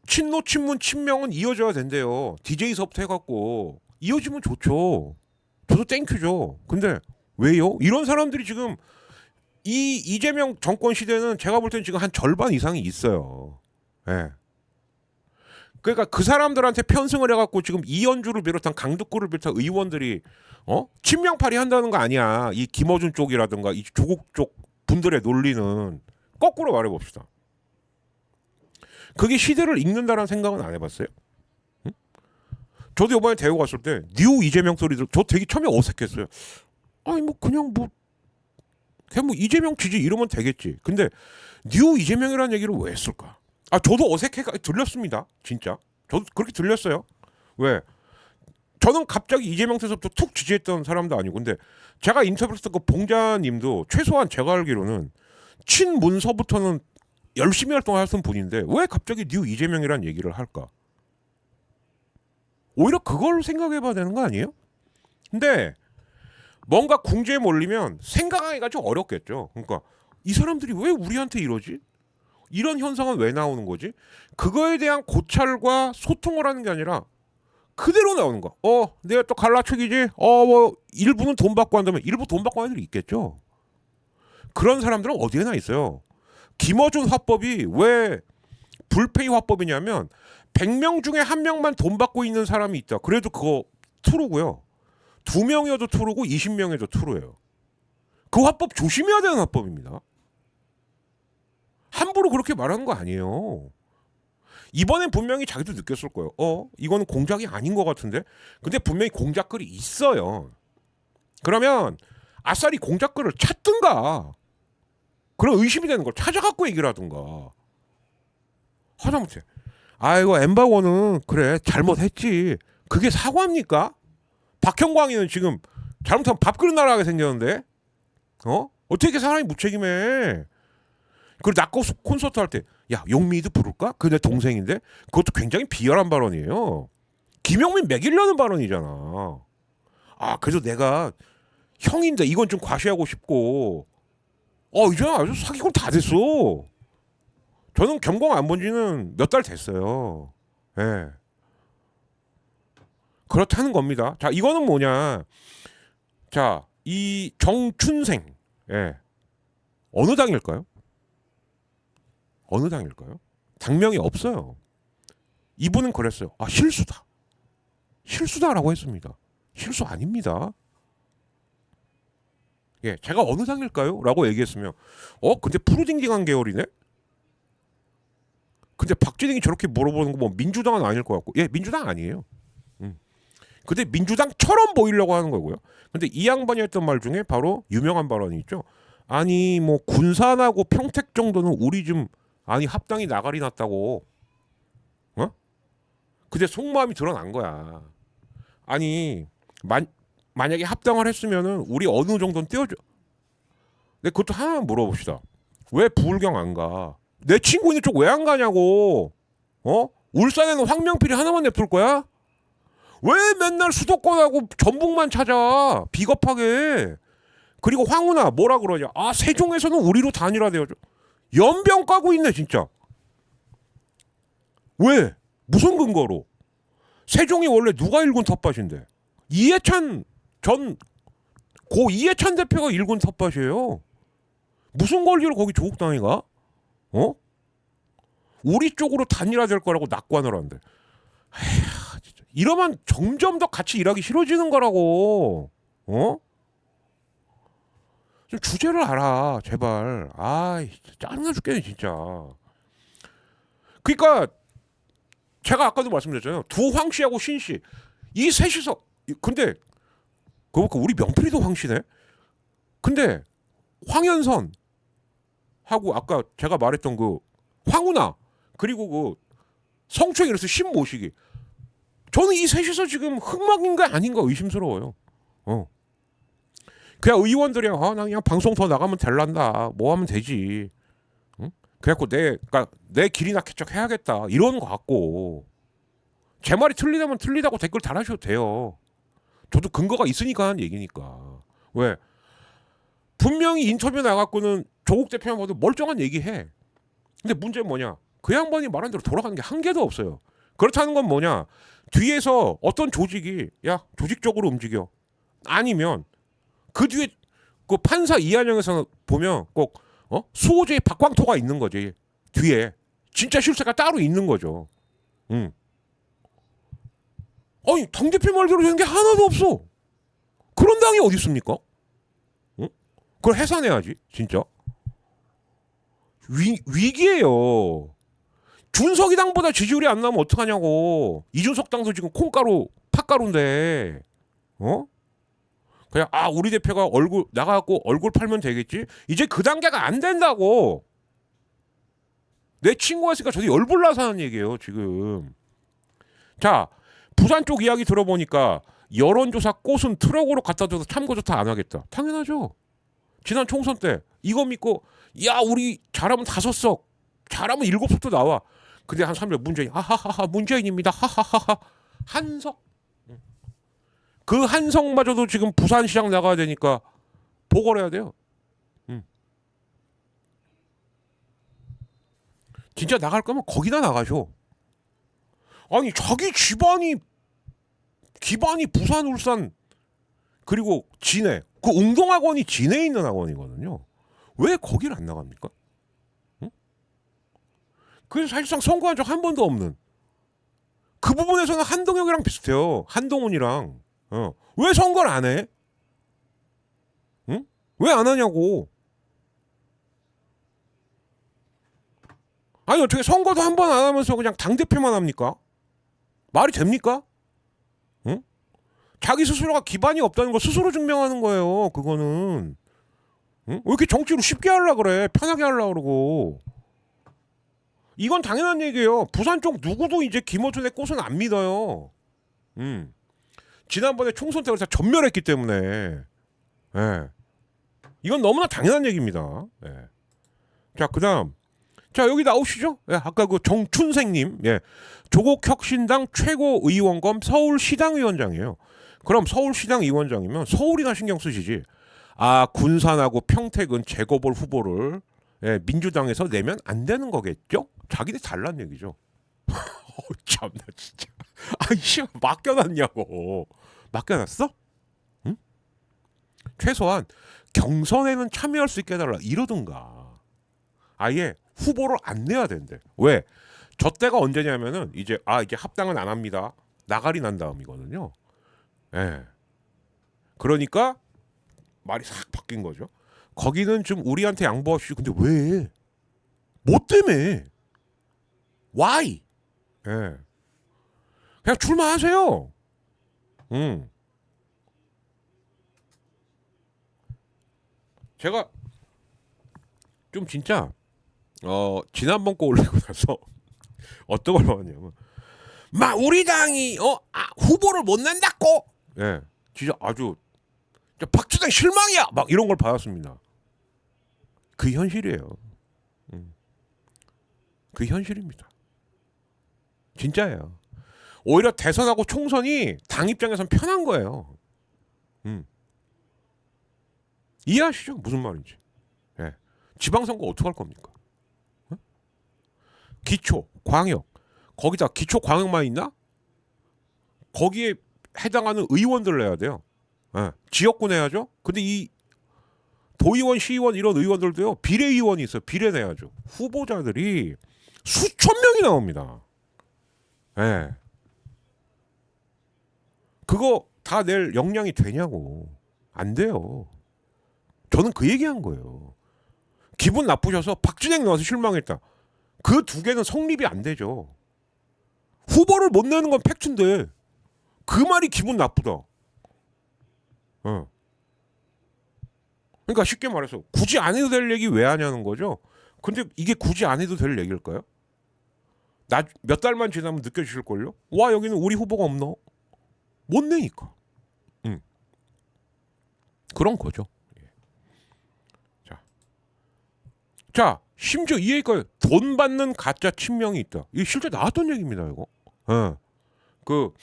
친노 친문 친명은 이어져야 된대요. DJ서부터 해갖고 이어지면 좋죠. 저도 땡큐죠. 근데 왜요? 이런 사람들이 지금 이 이재명 정권 시대는 제가 볼 때는 지금 한 절반 이상이 있어요. 예. 그러니까 그 사람들한테 편승을 해갖고 지금 이현주를 비롯한 강득구를 비롯한 의원들이 친명팔이 한다는 거 아니야. 이 김어준 쪽이라든가 이 조국 쪽 분들의 논리는 거꾸로 말해봅시다. 그게 시대를 읽는다는 생각은 안 해봤어요? 응? 저도 이번에 대구 갔을 때 뉴 이재명 소리 저 되게 처음에 어색했어요. 아니 뭐 그냥 뭐 이재명 지지 이러면 되겠지. 근데 뉴 이재명이라는 얘기를 왜 했을까? 저도 들렸습니다. 진짜. 저도 그렇게 들렸어요. 왜? 저는 갑자기 이재명 때서부터 툭 지지했던 사람도 아니고, 근데 제가 인터뷰했던 그 봉자님도 최소한 제가 알기로는 친문서부터는 열심히 활동하셨던 분인데 왜 갑자기 뉴 이재명이라는 얘기를 할까? 오히려 그걸 생각해봐야 되는 거 아니에요? 근데 뭔가 궁지에 몰리면 생각하기가 좀 어렵겠죠. 그러니까 이 사람들이 왜 우리한테 이러지? 이런 현상은 왜 나오는 거지? 그거에 대한 고찰과 소통을 하는 게 아니라 그대로 나오는 거. 내가 또 갈라치기지. 뭐 일부는 돈 받고 한다면 일부 돈 받고 하는 애들이 있겠죠. 그런 사람들은 어디에나 있어요. 김어준 화법이 왜 불페이 화법이냐면 100명 중에 1명만 돈 받고 있는 사람이 있다. 그래도 그거 트루고요. 2명이어도 트루고 20명이어도 트루예요. 그 화법 조심해야 되는 화법입니다. 함부로 그렇게 말하는 거 아니에요. 이번엔 분명히 자기도 느꼈을 거예요. 이거는 공작이 아닌 것 같은데? 근데 분명히 공작글이 있어요. 그러면 아싸리 공작글을 찾든가 그런 의심이 되는 걸 찾아갖고 얘기를 하든가 하다못해 아이고 엠바고는 그래 잘못했지. 그게 사과입니까? 박형광이는 지금 잘못하면 밥그릇 날아가게 생겼는데 어떻게 사람이 무책임해. 그리고 낙고 콘서트 할 때 야 용미드 부를까? 그게 내 동생인데. 그것도 굉장히 비열한 발언이에요. 김용민 매기려는 발언이잖아. 그래서 내가 형인데 이건 좀 과시하고 싶고 이제 아주 사기꾼 다 됐어. 저는 경공 안 본 지는 몇 달 됐어요. 예. 그렇다는 겁니다. 자, 이거는 뭐냐. 자, 이 정춘생. 예. 어느 당일까요? 어느 당일까요? 당명이 없어요. 이분은 그랬어요. 실수다. 실수다라고 했습니다. 실수 아닙니다. 예, 제가 어느 당일까요? 라고 얘기했으면 근데 푸르딩딩한 계열이네? 근데 박지딩이 저렇게 물어보는 거 뭐 민주당은 아닐 것 같고 예, 민주당 아니에요. 근데 민주당처럼 보이려고 하는 거고요. 근데 이 양반이 했던 말 중에 바로 유명한 발언이 있죠. 아니 뭐 군산하고 평택 정도는 우리 좀 합당이 나가리 났다고. 근데 속마음이 드러난 거야. 아니 만약에 합당을 했으면은 우리 어느 정도는 띄워줘. 근데 그것도 하나만 물어봅시다. 왜 부울경 안 가? 내 친구 있는 쪽 왜 안 가냐고. 울산에는 황명필이 하나만 냅둘 거야? 왜 맨날 수도권하고 전북만 찾아? 비겁하게. 그리고 황운하 뭐라 그러냐? 세종에서는 우리로 단일화돼요. 연병 까고 있네 진짜. 왜? 무슨 근거로? 세종이 원래 누가 일군 텃밭인데? 이해찬 전 고 이해찬 대표가 일군 텃밭이에요. 무슨 권리를 거기 조국당이 가? 어? 우리 쪽으로 단일화될 거라고 낙관을 한대. 에휴, 진짜. 이러면 점점 더 같이 일하기 싫어지는 거라고. 어? 좀 주제를 알아, 제발. 아이, 짜증나 죽겠네 진짜. 그러니까 제가 아까도 말씀드렸잖아요. 두 황 씨하고 신 씨, 이 셋이서 근데 그거 우리 명필이도 황 씨네. 근데 황현선 하고 아까 제가 말했던 그 황운하 그리고 그 성추행 이래서 신 모시기. 저는 이 셋이서 지금 흑막인가 아닌가 의심스러워요. 그냥 의원들이 나 그냥 방송 더 나가면 될란다. 뭐 하면 되지. 응? 그래갖고 그러니까 내 길이나 캐척 해야겠다. 이런 거 같고 제 말이 틀리다면 틀리다고 댓글 달아주셔도 돼요. 저도 근거가 있으니까 하는 얘기니까. 왜? 분명히 인터뷰 나갔고는 조국 대표만 봐도 멀쩡한 얘기해. 근데 문제는 뭐냐? 그 양반이 말한 대로 돌아가는 게 한 개도 없어요. 그렇다는 건 뭐냐? 뒤에서 어떤 조직이 야 조직적으로 움직여. 아니면 그 뒤에 그 판사 이한영에서 보면 꼭 수호제의 박광토가 있는 거지. 뒤에 진짜 실세가 따로 있는 거죠. 아니 당대표 말대로 되는 게 하나도 없어. 그런 당이 어디 있습니까? 그걸 해산해야지 진짜. 위기예요. 준석이 당보다 지지율이 안 나면 어떡하냐고. 이준석 당도 지금 콩가루 팥가루인데 그냥 우리 대표가 얼굴 나가갖고 얼굴 팔면 되겠지. 이제 그 단계가 안 된다고. 내 친구가 있으니까 저도 열불나서 하는 얘기예요 지금. 자 부산 쪽 이야기 들어보니까 여론조사 꽃은 트럭으로 갖다 줘서 참고조사 안 하겠다. 당연하죠. 지난 총선 때 이거 믿고 야 우리 잘하면 5석 잘하면 7석도 나와. 근데 한 3일 문재인 하하하하 문재인입니다 하하하하 한석. 그 한석마저도 지금 부산시장 나가야 되니까 보고를 해야 돼요. 진짜 나갈 거면 거기다 나가죠. 아니 자기 기반이 부산, 울산 그리고 진해. 그 웅동학원이 진해에 있는 학원이거든요. 왜 거기를 안 나갑니까? 그래서 사실상 선거한 적 한 번도 없는. 그 부분에서는 한동혁이랑 비슷해요. 한동훈이랑. 왜 선거를 안 해? 응? 왜 안 하냐고. 아니 어떻게 선거도 한 번 안 하면서 그냥 당대표만 합니까? 말이 됩니까? 응? 자기 스스로가 기반이 없다는 거 스스로 증명하는 거예요. 그거는. 응? 왜 이렇게 정치로 쉽게 하려고 그래. 편하게 하려고 그러고. 이건 당연한 얘기예요. 부산 쪽 누구도 이제 김어준의 꽃은 안 믿어요. 지난번에 총선 때 그래서 전멸했기 때문에. 예. 이건 너무나 당연한 얘기입니다. 예. 자, 그다음. 자, 여기 나오시죠? 예, 아까 그 정춘생님. 예. 조국혁신당 최고의원검 서울시당위원장이에요. 그럼 서울시당 위원장이면 서울이나 신경 쓰시지. 군산하고 평택은 재거벌 후보를 민주당에서 내면 안 되는 거겠죠? 자기들 달란 얘기죠. 참나 진짜. 아이씨 맡겨놨냐고. 맡겨놨어? 응? 최소한 경선에는 참여할 수 있게 해달라 이러든가. 아예 후보를 안 내야 된대. 왜? 저 때가 언제냐면은 이제 합당은 안 합니다. 나가리 난 다음이거든요. 예. 그러니까 말이 싹 바뀐 거죠. 거기는 좀 우리한테 양보하시죠. 근데 왜? 뭐 때문에? Why? 예. 그냥 출마하세요. 제가 좀 진짜 지난번 거 올리고 나서 어떤 걸 봤냐면 우리 당이 후보를 못 낸다고. 예. 진짜 아주 박주당 실망이야. 막 이런 걸 받았습니다. 그 현실이에요. 그 현실입니다. 진짜예요. 오히려 대선하고 총선이 당 입장에선 편한 거예요. 이해하시죠? 무슨 말인지. 예. 지방선거 어떻게 할 겁니까? 기초, 광역. 거기다 기초 광역만 있나? 거기에 해당하는 의원들 내야 돼요. 예, 지역구 내야죠. 근데 이 도의원, 시의원 이런 의원들도요 비례의원이 있어요. 비례 내야죠. 후보자들이 수천 명이 나옵니다. 예. 그거 다 낼 역량이 되냐고. 안 돼요. 저는 그 얘기한 거예요. 기분 나쁘셔서 박진영 나와서 실망했다. 그 두 개는 성립이 안 되죠. 후보를 못 내는 건 팩트인데 그 말이 기분 나쁘다. 어. 그러니까 쉽게 말해서 굳이 안 해도 될 얘기 왜 하냐는 거죠. 근데 이게 굳이 안 해도 될 얘기일까요? 몇 달만 지나면 느껴지실걸요? 와 여기는 우리 후보가 없나? 못 내니까. 그런 거죠. 예. 자 심지어 이 얘기가 돈 받는 가짜 친명이 있다. 이게 실제 나왔던 얘기입니다. 이거. 예. 그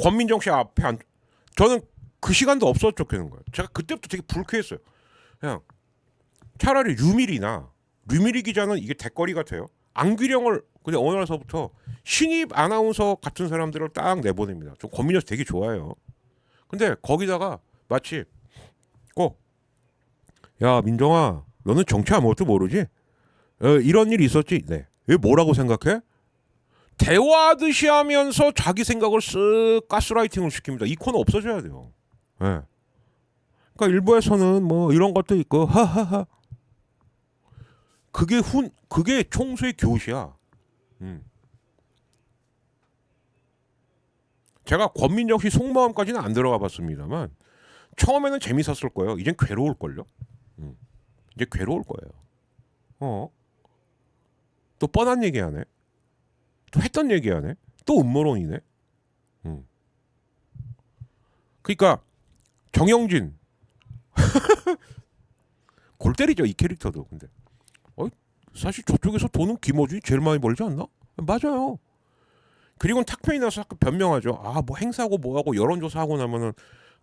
권민정 씨 앞에 저는 그 시간도 없었죠. 그는 거예요. 제가 그때부터 되게 불쾌했어요. 그냥 차라리 류미리 기자는 이게 대거리 같아요. 안규령을 근데 어느 날서부터 신입 아나운서 같은 사람들을 딱 내보냅니다. 좀 권민정 씨 되게 좋아해요. 근데 거기다가 마치 야 민정아 너는 정치 아무것도 모르지? 이런 일이 있었지? 네. 왜 뭐라고 생각해? 대화하듯이 하면서 자기 생각을 쓱 가스라이팅을 시킵니다. 이 코너 없어져야 돼요. 네. 그러니까 일부에서는 뭐 이런 것도 있고 하하하. 그게 총수의 교시야. 제가 권민정 씨 속마음까지는 안 들어가 봤습니다만 처음에는 재밌었을 거예요. 이젠 괴로울 걸요. 이제 괴로울 거예요. 또 뻔한 얘기하네. 또 했던 얘기하네. 또 음모론이네. 그러니까 정영진 골 때리죠 이 캐릭터도. 근데 사실 저쪽에서 돈은 김어준이 제일 많이 벌지 않나? 맞아요. 그리고 탁편이 나서 자꾸 변명하죠. 아 뭐 행사하고 뭐하고 여론조사하고 나면은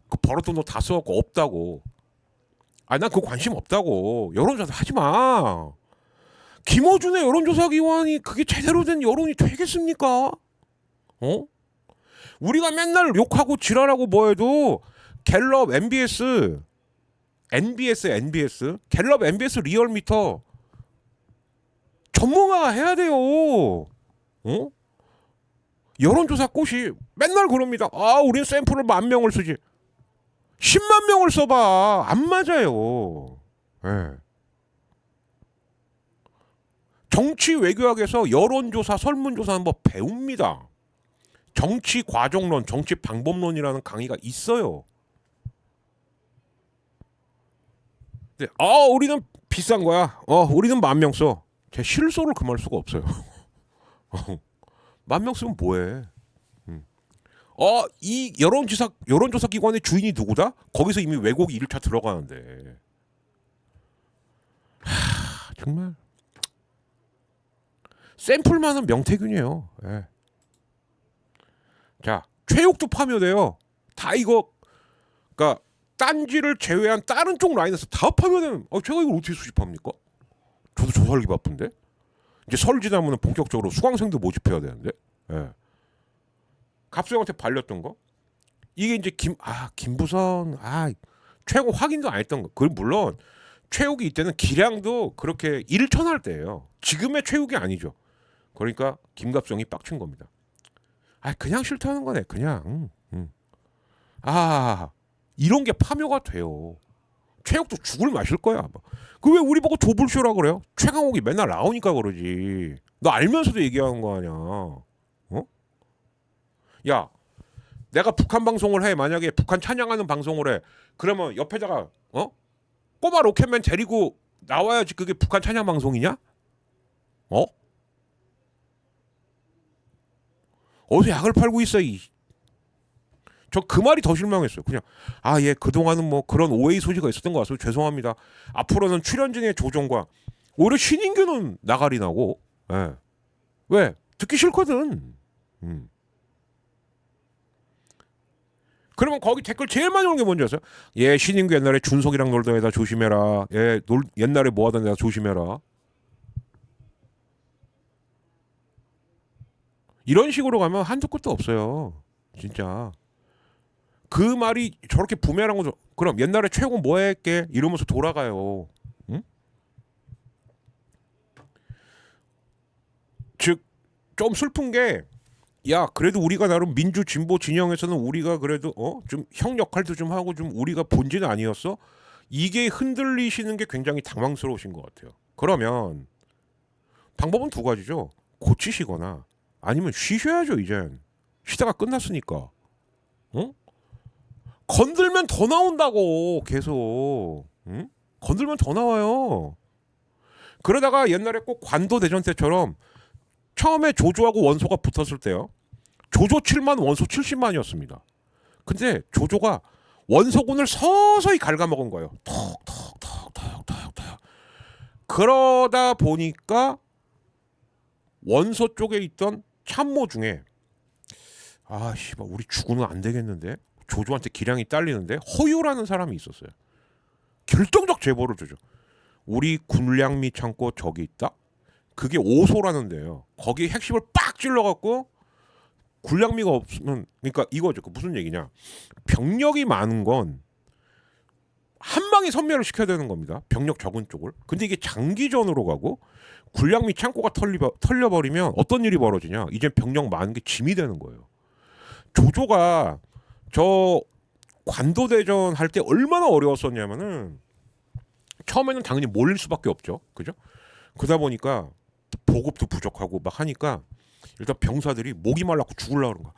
그 벌었던 돈 다 써갖고 없다고. 아 난 그거 관심 없다고. 여론조사 하지 마. 김어준의 여론조사 기관이 그게 제대로 된 여론이 되겠습니까? 우리가 맨날 욕하고 지랄하고 뭐해도 갤럽 NBS 갤럽 MBS 리얼미터 전문가가 해야 돼요. 여론조사 꽃이 맨날 그럽니다. 아 우린 샘플을 10,000명을 쓰지. 10만 명을 써봐. 안 맞아요. 네. 정치 외교학에서 여론조사, 설문조사는 뭐 배웁니다. 정치 과정론, 정치 방법론이라는 강의가 있어요. 근데, 우리는 비싼 거야. 우리는 10,000명 써. 제 실소를 금할 수가 없어요. 10,000명 쓰면 뭐해? 이 여론조사 기관의 주인이 누구다? 거기서 이미 왜곡이 1차 들어가는데. 정말. 샘플만은 명태균이에요. 예. 자, 최욱도 파묘돼요. 다 이거, 그러니까 딴지를 제외한 다른 쪽 라인에서 다 파묘되면, 제가 이걸 어떻게 수집합니까? 저도 조사하기 바쁜데. 이제 설 지나면 본격적으로 수강생도 모집해야 되는데. 예. 갑수형한테 발렸던 거. 이게 이제 김부선, 최고 확인도 안 했던 거. 그 물론 최욱이 이때는 기량도 그렇게 일천할 때예요. 지금의 최욱이 아니죠. 그러니까 김갑성이 빡친 겁니다. 그냥 싫다는 거네. 그냥. 이런 게 파묘가 돼요. 최욱도 죽을 마실 거야. 그 왜 우리 보고 조불쇼라 그래요? 최강욱이 맨날 나오니까 그러지. 너 알면서도 얘기하는 거 아니야. 야, 내가 북한 방송을 해. 만약에 북한 찬양하는 방송을 해. 그러면 옆에다가 꼬마 로켓맨 데리고 나와야지 그게 북한 찬양 방송이냐? 어디서 약을 팔고 있어 저 그 말이 더 실망했어요. 그냥 예 그동안은 뭐 그런 오해의 소지가 있었던 것 같습니다. 죄송합니다. 앞으로는 출연진의 조정과 오히려 신인규는 나가리 나고. 예. 왜? 듣기 싫거든. 그러면 거기 댓글 제일 많이 오는 게 뭔지 아세요? 예, 신인규 옛날에 준석이랑 놀던 애다 조심해라. 예, 옛날에 뭐 하던 애다 조심해라. 이런 식으로 가면 한두 끝도 없어요. 진짜. 그 말이 저렇게 부메랑으로 그럼 옛날에 최고 뭐 했게 이러면서 돌아가요. 응? 즉 좀 슬픈 게 야 그래도 우리가 나름 민주 진보 진영에서는 우리가 그래도 좀 형 역할도 좀 하고 좀 우리가 본질은 아니었어? 이게 흔들리시는 게 굉장히 당황스러우신 것 같아요. 그러면 방법은 두 가지죠. 고치시거나 아니면 쉬셔야죠. 이젠 시대가 끝났으니까. 어? 건들면 더 나온다고 계속. 응? 건들면 더 나와요. 그러다가 옛날에 꼭 관도대전 때처럼 처음에 조조하고 원소가 붙었을 때요. 조조 7만 원소 70만이었습니다. 근데 조조가 원소군을 서서히 갉아먹은 거예요. 톡톡톡톡톡톡. 그러다 보니까 원소 쪽에 있던 참모 중에 아 씨발 우리 죽으면 안 되겠는데 조조한테 기량이 딸리는데 허유라는 사람이 있었어요. 결정적 제보를 주죠. 우리 군량미 창고 저기 있다. 그게 오소라는데요. 거기에 핵심을 빡 찔러갖고 군량미가 없으면 그러니까 이거죠. 그 무슨 얘기냐? 병력이 많은 건 한 방에 섬멸을 시켜야 되는 겁니다. 병력 적은 쪽을. 근데 이게 장기전으로 가고 군량미 창고가 털려버리면 어떤 일이 벌어지냐? 이제 병력 많은 게 짐이 되는 거예요. 조조가 저 관도대전 할 때 얼마나 어려웠었냐면은 처음에는 당연히 몰릴 수밖에 없죠. 그죠? 그러다 보니까 보급도 부족하고 막 하니까 일단 병사들이 목이 말라고 죽으려고 그런 거야.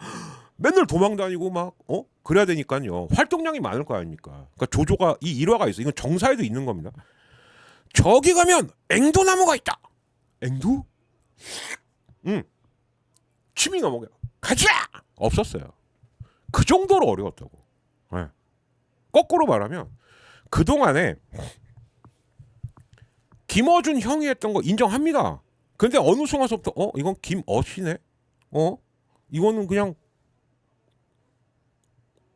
맨날 도망 다니고 막 그래야 되니까요. 활동량이 많을 거 아닙니까? 그러니까 조조가 이 일화가 있어. 이건 정사에도 있는 겁니다. 저기 가면 앵도나무가 있다. 앵도? 침이 넘어가. 가자. 없었어요. 그 정도로 어려웠다고. 네. 거꾸로 말하면 그 동안에 김어준 형이 했던 거 인정합니다. 근데 어느 순간서부터 이건 김어시네. 이거는 그냥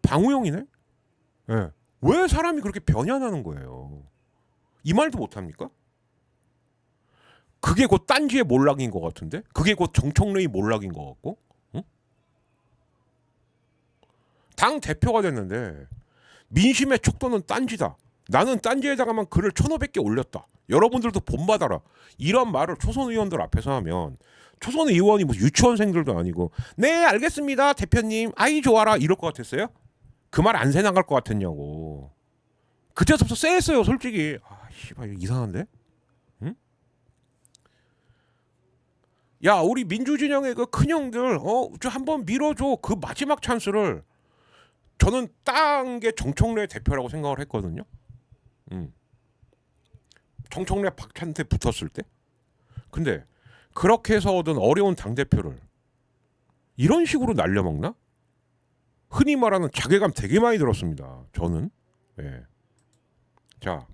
방우형이네. 네. 왜 사람이 그렇게 변현하는 거예요? 이 말도 못 합니까? 그게 곧 딴지의 몰락인 것 같은데, 그게 곧 정청래의 몰락인 것 같고, 응? 당 대표가 됐는데 민심의 척도는 딴지다. 나는 딴지에다가만 글을 1,500개 올렸다. 여러분들도 본받아라. 이런 말을 초선 의원들 앞에서 하면 초선 의원이 뭐 유치원생들도 아니고 네 알겠습니다 대표님 아이 좋아라 이럴 것 같았어요? 그 말 안 새나갈 것 같았냐고. 그때부터 쎄했어요 솔직히. 아 씨발 이상한데? 응? 야 우리 민주진영의 그 큰형들 저 한번 밀어줘. 그 마지막 찬스를 저는 딴 게 정청래 대표라고 생각을 했거든요. 정청래 박찬태 붙었을 때. 근데 그렇게 해서 얻은 어려운 당대표를 이런 식으로 날려먹나? 흔히 말하는 자괴감 되게 많이 들었습니다. 저는. 예. 자,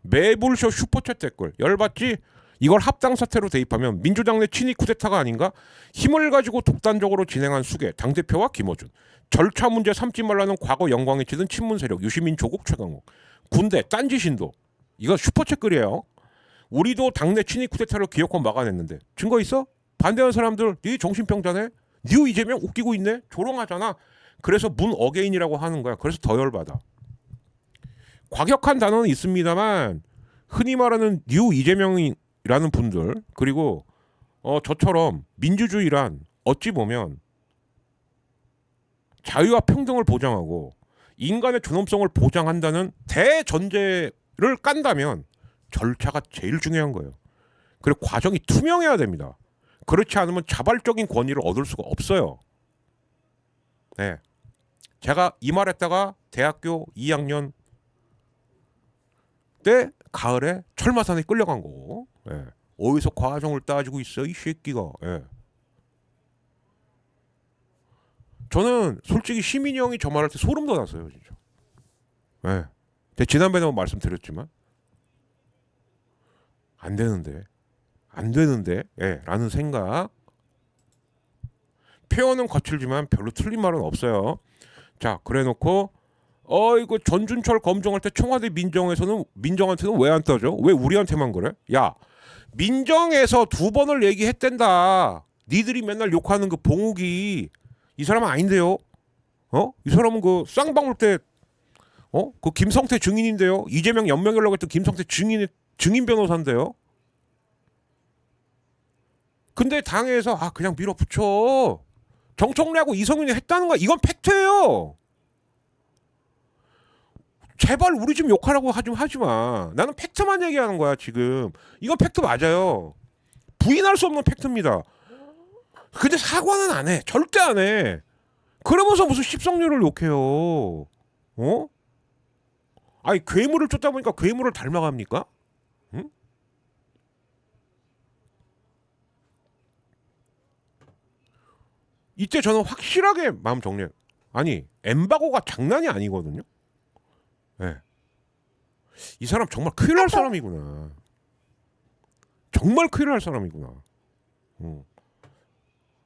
매불쇼 슈퍼챗 댓글 열받지? 이걸 합당사태로 대입하면 민주당 내 친위 쿠데타가 아닌가? 힘을 가지고 독단적으로 진행한 수계 당대표와 김어준. 절차 문제 삼지 말라는 과거 영광에 치든 친문 세력 유시민 조국 최강욱. 군대 딴지 신도. 이거 슈퍼챗 글이에요. 우리도 당내 친위 쿠데타를 기어코 막아냈는데 증거 있어? 반대하는 사람들 네 정신병자네? 뉴 이재명 웃기고 있네? 조롱하잖아. 그래서 문 어게인이라고 하는 거야. 그래서 더 열받아. 과격한 단어는 있습니다만 흔히 말하는 뉴 이재명이라는 분들 그리고 저처럼 민주주의란 어찌 보면 자유와 평등을 보장하고 인간의 존엄성을 보장한다는 대전제를 깐다면 절차가 제일 중요한 거예요. 그리고 과정이 투명해야 됩니다. 그렇지 않으면 자발적인 권위를 얻을 수가 없어요. 네. 제가 이 말했다가 대학교 2학년 때 가을에 철마산에 끌려간 거고. 네. 어디서 과정을 따지고 있어 이 새끼가. 네. 저는 솔직히 시민이 형이 저 말할 때 소름 돋았어요 진짜. 네. 제가 지난번에도 말씀드렸지만 안 되는데 예, 라는 생각. 표현은 거칠지만 별로 틀린 말은 없어요. 자 그래놓고 이거 전준철 검증할 때 청와대 민정한테는 왜 안 떠져? 왜 우리한테만 그래? 야 민정에서 2번을 얘기했댄다. 니들이 맨날 욕하는 그 봉욱이 이 사람은 아닌데요. 이 사람은 그 쌍방울 때 그 김성태 증인인데요. 이재명 연명하려고 했던 김성태 증인 변호사인데요. 근데 당에서 그냥 밀어붙여. 정청래하고 이성윤이 했다는 거야. 이건 팩트예요. 제발 우리 좀 욕하라고 좀 하지 마. 나는 팩트만 얘기하는 거야 지금. 이건 팩트 맞아요. 부인할 수 없는 팩트입니다. 근데 사과는 안 해. 절대 안 해. 그러면서 무슨 십성률을 욕해요. 아니 괴물을 쫓다 보니까 괴물을 닮아갑니까? 응? 이때 저는 확실하게 마음 정리해요. 아니 엠바고가 장난이 아니거든요. 네. 이 사람 정말 큰일 날 사람이구나. 정말 큰일 날 사람이구나.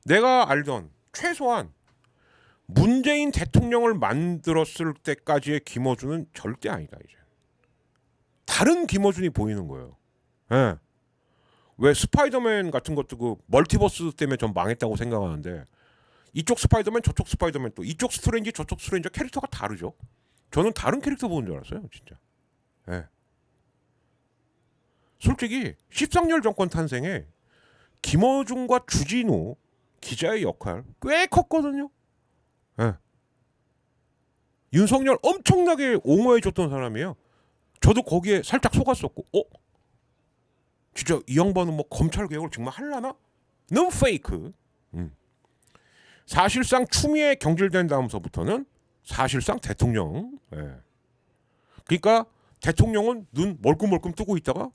내가 알던 최소한 문재인 대통령을 만들었을 때까지의 김어준은 절대 아니다. 이제 다른 김어준이 보이는 거예요. 네. 왜 스파이더맨 같은 것도 그 멀티버스 때문에 전 망했다고 생각하는데 이쪽 스파이더맨 저쪽 스파이더맨 또 이쪽 스트레인지 저쪽 스트레인지 캐릭터가 다르죠. 저는 다른 캐릭터 보는 줄 알았어요. 진짜. 네. 솔직히 13년 정권 탄생에 김어준과 주진우 기자의 역할 꽤 컸거든요. 네. 윤석열 엄청나게 옹호해줬던 사람이에요. 저도 거기에 살짝 속았었고 진짜 이 양반은 뭐 검찰 개혁을 정말 하려나? 너무 페이크. 사실상 추미애 경질된 다음서부터는 사실상 대통령. 예. 그러니까 대통령은 눈 멀끔멀끔 뜨고 있다가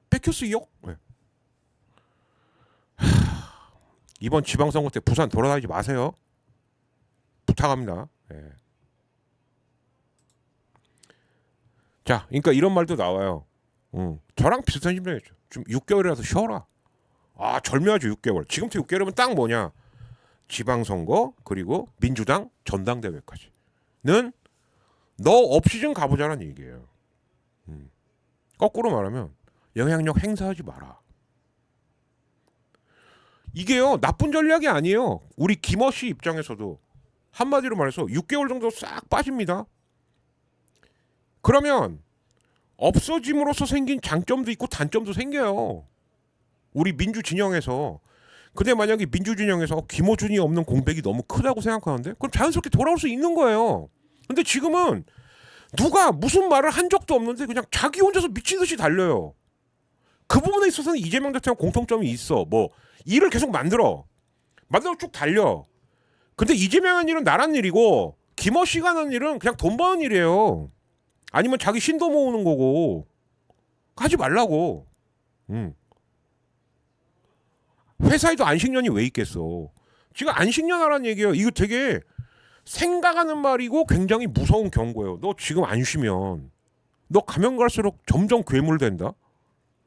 뺏겼어요. 예. 이번 지방선거 때 부산 돌아다니지 마세요. 부탁합니다. 예. 자, 그러니까 이런 말도 나와요. 저랑 비슷한 심정이죠. 좀 6개월이라도 쉬어라. 절묘하죠 6개월. 지금부터 6개월이면 딱 뭐냐? 지방선거 그리고 민주당 전당대회까지는 너 없이 좀 가보자는 얘기예요. 거꾸로 말하면 영향력 행사하지 마라. 이게요 나쁜 전략이 아니에요. 우리 김어 씨 입장에서도 한마디로 말해서 6개월 정도 싹 빠집니다. 그러면 없어짐으로써 생긴 장점도 있고 단점도 생겨요. 우리 민주 진영에서. 근데 만약에 민주 진영에서 김어준이 없는 공백이 너무 크다고 생각하는데 그럼 자연스럽게 돌아올 수 있는 거예요. 근데 지금은 누가 무슨 말을 한 적도 없는데 그냥 자기 혼자서 미친 듯이 달려요. 그 부분에 있어서는 이재명 대통령 공통점이 있어. 뭐 일을 계속 만들어 쭉 달려. 근데 이재명 하는 일은 나란 일이고 김어 씨가 하는 일은 그냥 돈 버는 일이에요. 아니면 자기 신도 모으는 거고. 하지 말라고. 회사에도 안식년이 왜 있겠어. 지금 안식년 하라는 얘기예요. 이거 되게 생각하는 말이고 굉장히 무서운 경고예요. 너 지금 안 쉬면 너 가면 갈수록 점점 괴물된다.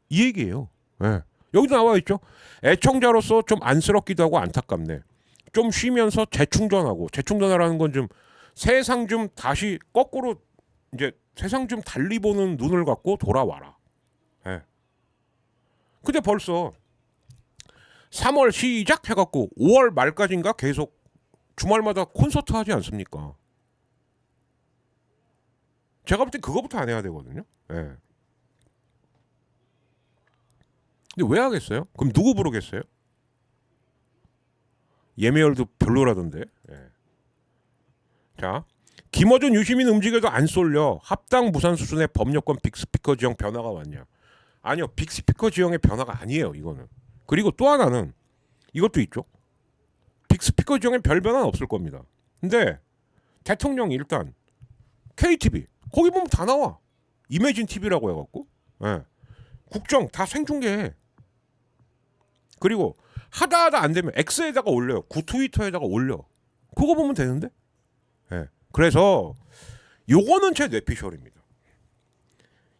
이 얘기예요. 네. 여기도 나와 있죠. 애청자로서 좀 안쓰럽기도 하고 안타깝네. 좀 쉬면서 재충전하고. 재충전하라는 건 좀 세상 좀 다시 거꾸로 이제 세상 좀 달리 보는 눈을 갖고 돌아와라. 네. 근데 벌써 3월 시작해갖고 5월 말까지인가 계속 주말마다 콘서트 하지 않습니까? 제가 볼 땐 그거부터 안 해야 되거든요. 네. 근데 왜 하겠어요? 그럼 누구 부르겠어요? 예매율도 별로라던데. 네. 자, 김어준 유시민 움직여도 안 쏠려. 합당 무산 수준의 법률권 빅스피커 지형 변화가 왔냐? 아니요, 빅스피커 지형의 변화가 아니에요. 이거는. 그리고 또 하나는 이것도 있죠. 빅스피커 지형에 별 변화는 없을 겁니다. 근데 대통령이 일단 KTV 거기 보면 다 나와. 이매진 TV라고 해갖고 예. 국정 다 생중계해. 그리고 하다 안 되면 X에다가 올려요. 구트위터에다가 올려. 그거 보면 되는데. 예. 그래서 요거는 제 뇌피셜입니다.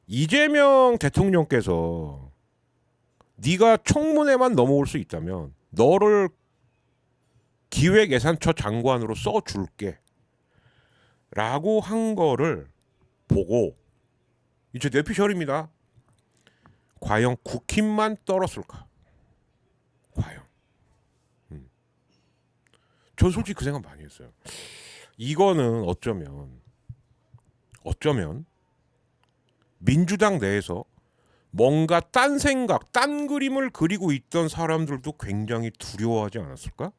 이재명 대통령께서 네가 청문회만 넘어올 수 있다면 너를 기획예산처 장관으로 써줄게 라고 한 거를 보고 이제 뇌피셜입니다. 과연 국힘만 떨었을까? 과연 전 솔직히 그 생각 많이 했어요. 이거는 어쩌면 민주당 내에서 뭔가 딴 생각, 딴 그림을 그리고 있던 사람들도 굉장히 두려워하지 않았을까?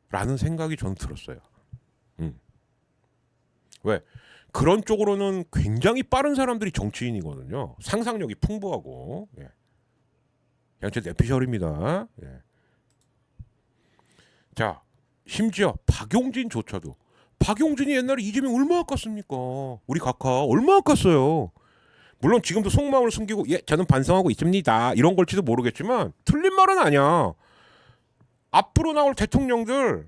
라는 생각이 저는 들었어요. 왜? 그런 쪽으로는 굉장히 빠른 사람들이 정치인이거든요. 상상력이 풍부하고. 예. 그냥 제 내피셜입니다. 예. 자, 심지어 박용진조차도 박용진이 옛날에 이재명 얼마나 깠습니까? 우리 각하 얼마나 깠어요. 물론 지금도 속마음을 숨기고 예 저는 반성하고 있습니다 이런 걸지도 모르겠지만 틀린 말은 아니야. 앞으로 나올 대통령들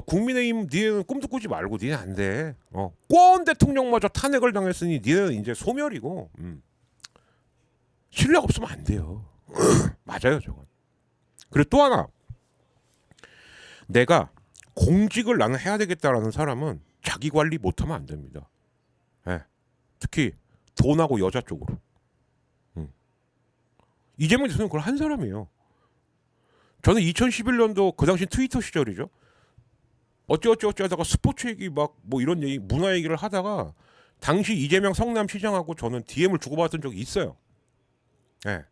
국민의힘 니네는 꿈도 꾸지 말고 니네 안 돼. 권 대통령마저 탄핵을 당했으니 니네는 이제 소멸이고 실력 없으면 안 돼요. 맞아요 저건. 그리고 또 하나 내가 공직을 나는 해야 되겠다라는 사람은 자기 관리 못하면 안 됩니다. 예. 특히 돈하고 여자 쪽으로. 이재명 대통령 그걸 한 사람이에요. 저는 2011년도 그 당시 트위터 시절이죠. 어찌어찌 하다가 스포츠 얘기 막 뭐 이런 얘기 문화 얘기를 하다가 당시 이재명 성남시장하고 저는 DM을 주고받았던 적이 있어요. 예.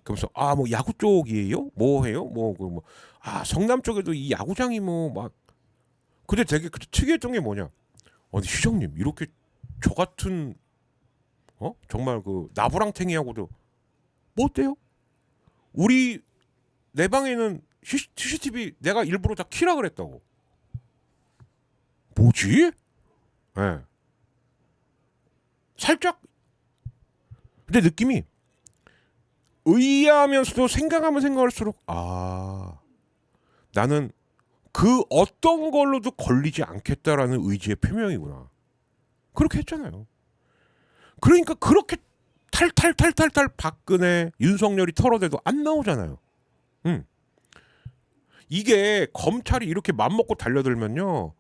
그러면서 뭐 야구 쪽이에요? 뭐 해요? 성남 쪽에도 이 야구장이 뭐 막 근데 되게 특이했던 게 뭐냐? 아니 시장님 이렇게 저 같은 정말 그 나부랑탱이하고도 뭐 어때요? 우리 내 방에는 CCTV 내가 일부러 다 키라 그랬다고. 뭐지? 예. 네. 살짝 근데 느낌이 의아하면서도 생각하면 생각할수록 나는 그 어떤 걸로도 걸리지 않겠다라는 의지의 표명이구나. 그렇게 했잖아요. 그러니까 그렇게 탈탈 박근혜 윤석열이 털어대도 안 나오잖아요. 이게 검찰이 이렇게 맘먹고 달려들면요.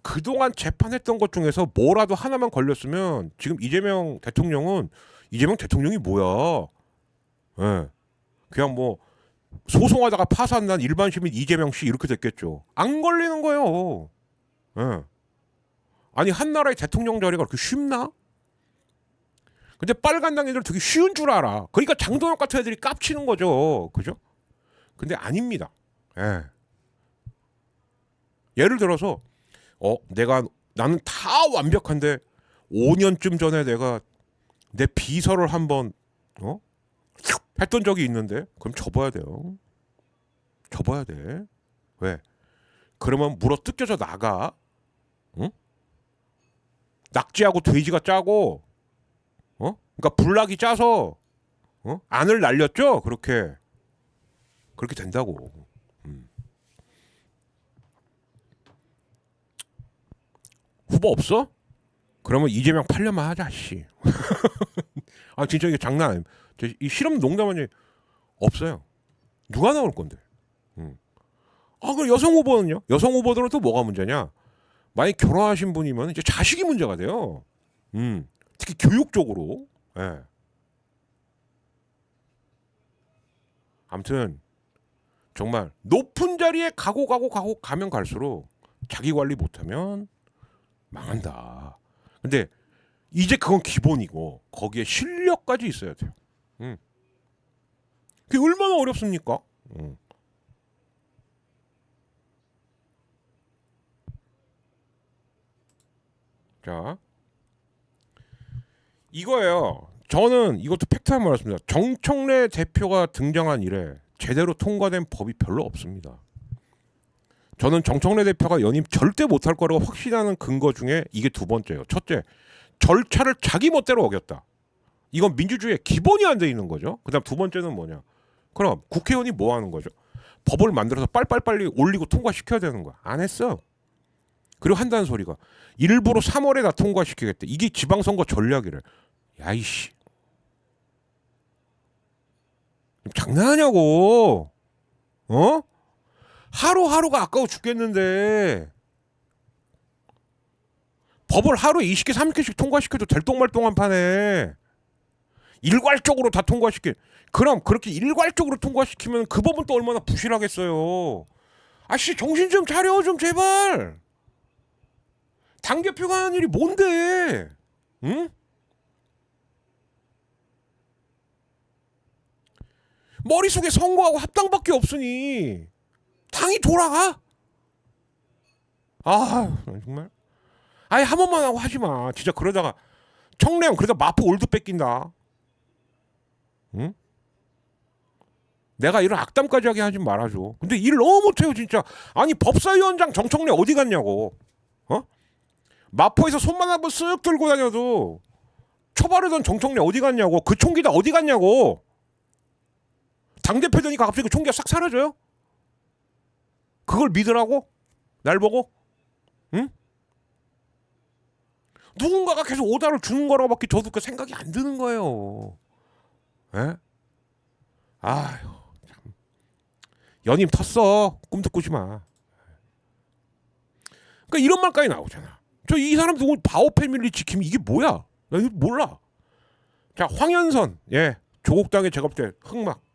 그동안 재판했던 것 중에서 뭐라도 하나만 걸렸으면 지금 이재명 대통령이 뭐야. 예. 그냥 뭐 소송하다가 파산난 일반 시민 이재명 씨 이렇게 됐겠죠. 안 걸리는 거예요. 예. 아니 한 나라의 대통령 자리가 그렇게 쉽나? 근데 빨간당 애들 되게 쉬운 줄 알아. 그러니까 장동혁 같은 애들이 깝치는 거죠. 그죠? 근데 아닙니다. 예. 예를 들어서 나는 다 완벽한데 5년쯤 전에 내가 내 비서를 한번 했던 적이 있는데 그럼 접어야 돼요. 접어야 돼. 왜? 그러면 물어 뜯겨져 나가. 응? 낙지하고 돼지가 짜고 그러니까 불락이 짜서 안을 날렸죠. 그렇게 된다고. 후보 없어? 그러면 이재명 8년만 하자 씨. 진짜 이게 장난 아니에요. 이 실험 농담 아니 없어요. 누가 나올 건데? 그럼 여성 후보는요? 여성 후보들은 또 뭐가 문제냐? 만약 결혼하신 분이면 이제 자식이 문제가 돼요. 특히 교육적으로. 예. 아무튼 정말 높은 자리에 가면 갈수록 자기 관리 못하면 망한다. 근데 이제 그건 기본이고 거기에 실력까지 있어야 돼요. 그게 얼마나 어렵습니까? 자, 이거예요. 저는 이것도 팩트 한 말씀드립니다. 정청래 대표가 등장한 이래 제대로 통과된 법이 별로 없습니다. 저는 정청래 대표가 연임 절대 못할 거라고 확신하는 근거 중에 이게 두 번째예요. 첫째, 절차를 자기 멋대로 어겼다. 이건 민주주의의 기본이 안 돼 있는 거죠. 그다음 두 번째는 뭐냐? 그럼 국회의원이 뭐 하는 거죠? 법을 만들어서 빨리 올리고 통과시켜야 되는 거야. 안 했어. 그리고 한다는 소리가 일부러 3월에 다 통과시키겠대. 이게 지방선거 전략이래. 야이씨. 장난하냐고. 하루하루가 아까워 죽겠는데 법을 하루에 20개 30개씩 통과시켜도 될똥말똥한 판에 일괄적으로 다 통과시켜. 그럼 그렇게 일괄적으로 통과시키면 그 법은 또 얼마나 부실하겠어요. 아씨 정신 좀 차려 좀 제발. 당대표가 하는 일이 뭔데? 응? 머릿속에 선거하고 합당밖에 없으니 당이 돌아가? 아 정말. 아예 한 번만 하고 하지 마. 진짜 그러다가 청래형 그러다 마포 올드 뺏긴다. 응? 내가 이런 악담까지 하게 하지 말아줘. 근데 일 너무 못해요 진짜. 아니 법사위원장 정청래 어디 갔냐고. 어? 마포에서 손만 한번 쓱 들고 다녀도 초바르던 정청래 어디 갔냐고. 그 총기 다 어디 갔냐고. 당대표 되니까 갑자기 그 총기가 싹 사라져요? 그걸 믿으라고? 날 보고? 응? 누군가가 계속 오다를 주는 거라고밖에 저도 그 생각이 안 드는 거예요. 에? 아휴 참. 연임 텄어. 꿈도 꾸지 마. 그러니까 이런 말까지 나오잖아. 저 이 사람 누구 바오 패밀리 지킴 이게 뭐야? 나 이거 몰라. 자 황현선 조국당의 제가 볼 때 흑막.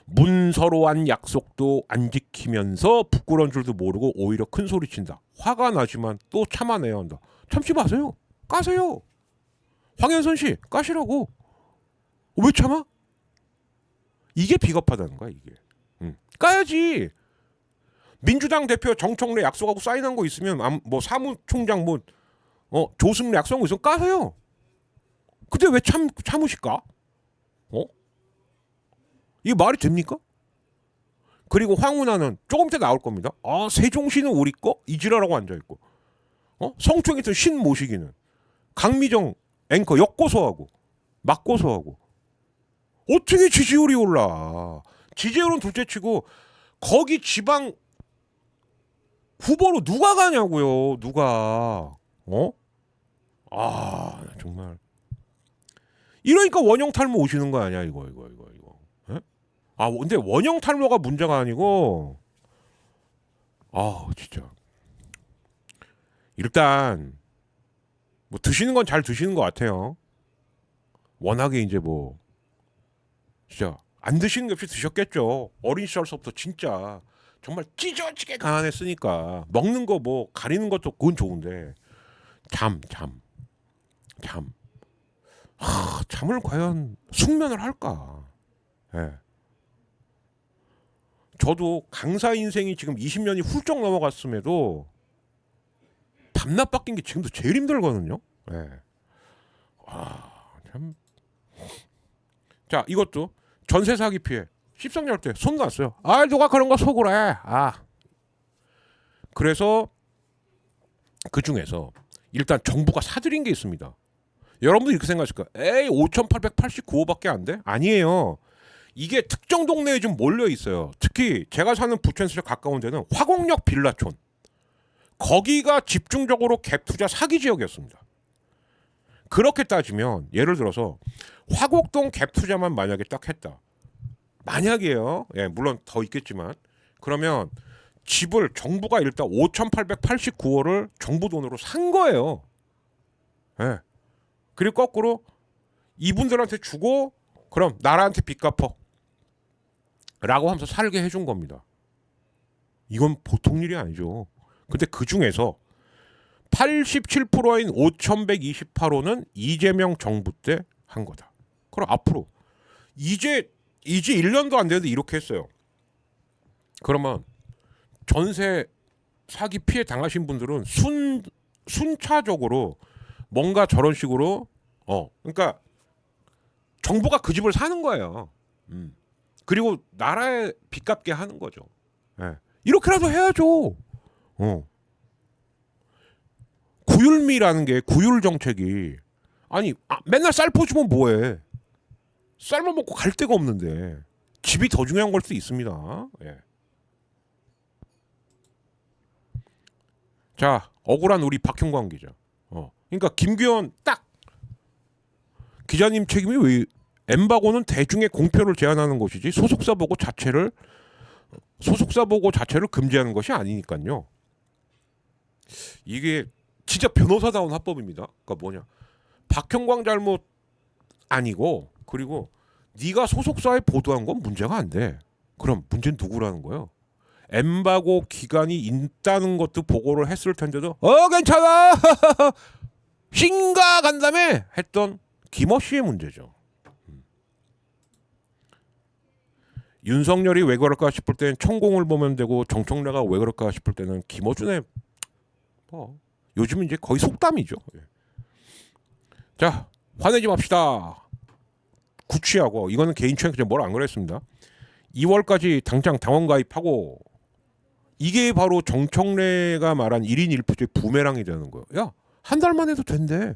문서로한 약속도 안 지키면서 부끄러운 줄도 모르고 오히려 큰 소리 친다. 화가 나지만 또 참아내야 한다. 참지 마세요. 까세요. 황현선 씨 까시라고. 왜 참아? 이게 비겁하다는 거야 이게. 까야지. 민주당 대표 정청래 약속하고 사인한 거 있으면 뭐 사무총장 조승래 약속한 거 있으면 까세요. 근데 왜 참으실까? 이게 말이 됩니까? 그리고 황운하는 조금 때 나올 겁니다. 아 세종시는 우리 거? 이지라라고 앉아있고 성추행했던 신 모시기는 강미정 앵커 역고소하고 맞고소하고 어떻게 지지율이 올라. 지지율은 둘째치고 거기 지방 후보로 누가 가냐고요. 누가. 정말 이러니까 원형 탈모 오시는 거 아니야 이거. 에? 근데 원형 탈모가 문제가 아니고 진짜 일단 뭐 드시는 건 잘 드시는 것 같아요. 워낙에 이제 뭐 진짜 안 드시는 게 없이 드셨겠죠. 어린 시절서부터 진짜 정말 찢어지게 가난했으니까 먹는 거 뭐 가리는 것도 그건 좋은데 잠을 과연 숙면을 할까? 예. 저도 강사 인생이 지금 20년이 훌쩍 넘어갔음에도 밤낮 바뀐 게 지금도 제일 힘들거든요. 예. 참. 자, 이것도 전세 사기 피해. 십상열 때 손 났어요. 누가 그런 거 속으로 해. 그래서 그 중에서 일단 정부가 사들인 게 있습니다. 여러분들 이렇게 생각하실 거예요. 5,889호밖에 안 돼? 아니에요. 이게 특정 동네에 좀 몰려 있어요. 특히 제가 사는 부천시에 가까운 데는 화곡역 빌라촌. 거기가 집중적으로 갭 투자 사기 지역이었습니다. 그렇게 따지면 예를 들어서 화곡동 갭 투자만 만약에 딱 했다. 만약이에요. 물론 더 있겠지만 그러면 집을 정부가 일단 5,889호를 정부 돈으로 산 거예요. 그리고 거꾸로 이분들한테 주고 그럼 나라한테 빚 갚어 라고 하면서 살게 해준 겁니다. 이건 보통 일이 아니죠. 근데 그 중에서 87%인 5,128호는 이재명 정부 때 한 거다. 그럼 앞으로 이제 1년도 안 되는데 이렇게 했어요. 그러면 전세 사기 피해 당하신 분들은 순차적으로 뭔가 저런 식으로 그러니까 정부가 그 집을 사는 거예요. 그리고 나라에 빚 갚게 하는 거죠. 이렇게라도 해야죠. 구율미라는 게 구율 정책이 맨날 쌀 퍼주면 뭐해? 쌀만 먹고 갈 데가 없는데 집이 더 중요한 걸 수도 있습니다. 자, 억울한 우리 박형광 기자. 그러니까 김규현 딱 기자님 책임이 왜 엠바고는 대중의 공표를 제한하는 것이지 소속사 보고 자체를 금지하는 것이 아니니까요. 이게 진짜 변호사다운 합법입니다. 그러니까 뭐냐? 박형광 잘못 아니고 그리고 네가 소속사에 보도한 건 문제가 안 돼. 그럼 문제는 누구라는 거예요? 엠바고 기간이 있다는 것도 보고를 했을 텐데도 괜찮아 신가 간다며 했던 김어 씨의 문제죠. 윤석열이 왜 그럴까 싶을 때는 천공을 보면 되고 정청래가 왜 그럴까 싶을 때는 김어준의 요즘은 이제 거의 속담이죠. 자, 화내지 맙시다. 구취하고 이거는 개인추행 그냥 뭘 안 그랬습니다. 2월까지 당장 당원 가입하고 이게 바로 정청래가 말한 1인 1표제 부메랑이 되는 거예요. 야, 한 달만 해도 된대.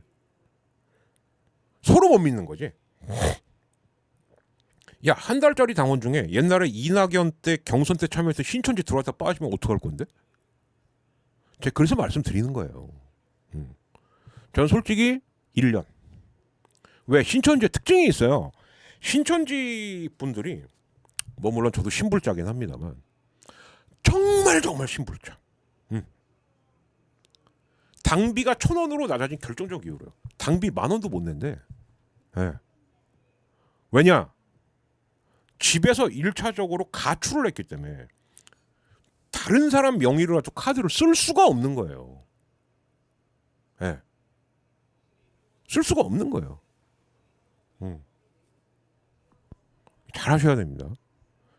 서로 못 믿는 거지. 야, 한 달짜리 당원 중에 옛날에 이낙연 때 경선 때 참여해서 신천지 들어왔다 빠지면 어떡할 건데? 제가 그래서 말씀드리는 거예요. 저는 솔직히 1년. 왜 신천지의 특징이 있어요. 신천지 분들이 뭐 물론 저도 신불자긴 합니다만 정말 신불자. 당비가 1,000원으로 낮아진 결정적 이유로요. 당비 10,000원도 못 낸대. 네. 왜냐? 집에서 1차적으로 가출을 했기 때문에 다른 사람 명의로 가지고 카드를 쓸 수가 없는 거예요. 네. 쓸 수가 없는 거예요. 잘 하셔야 됩니다.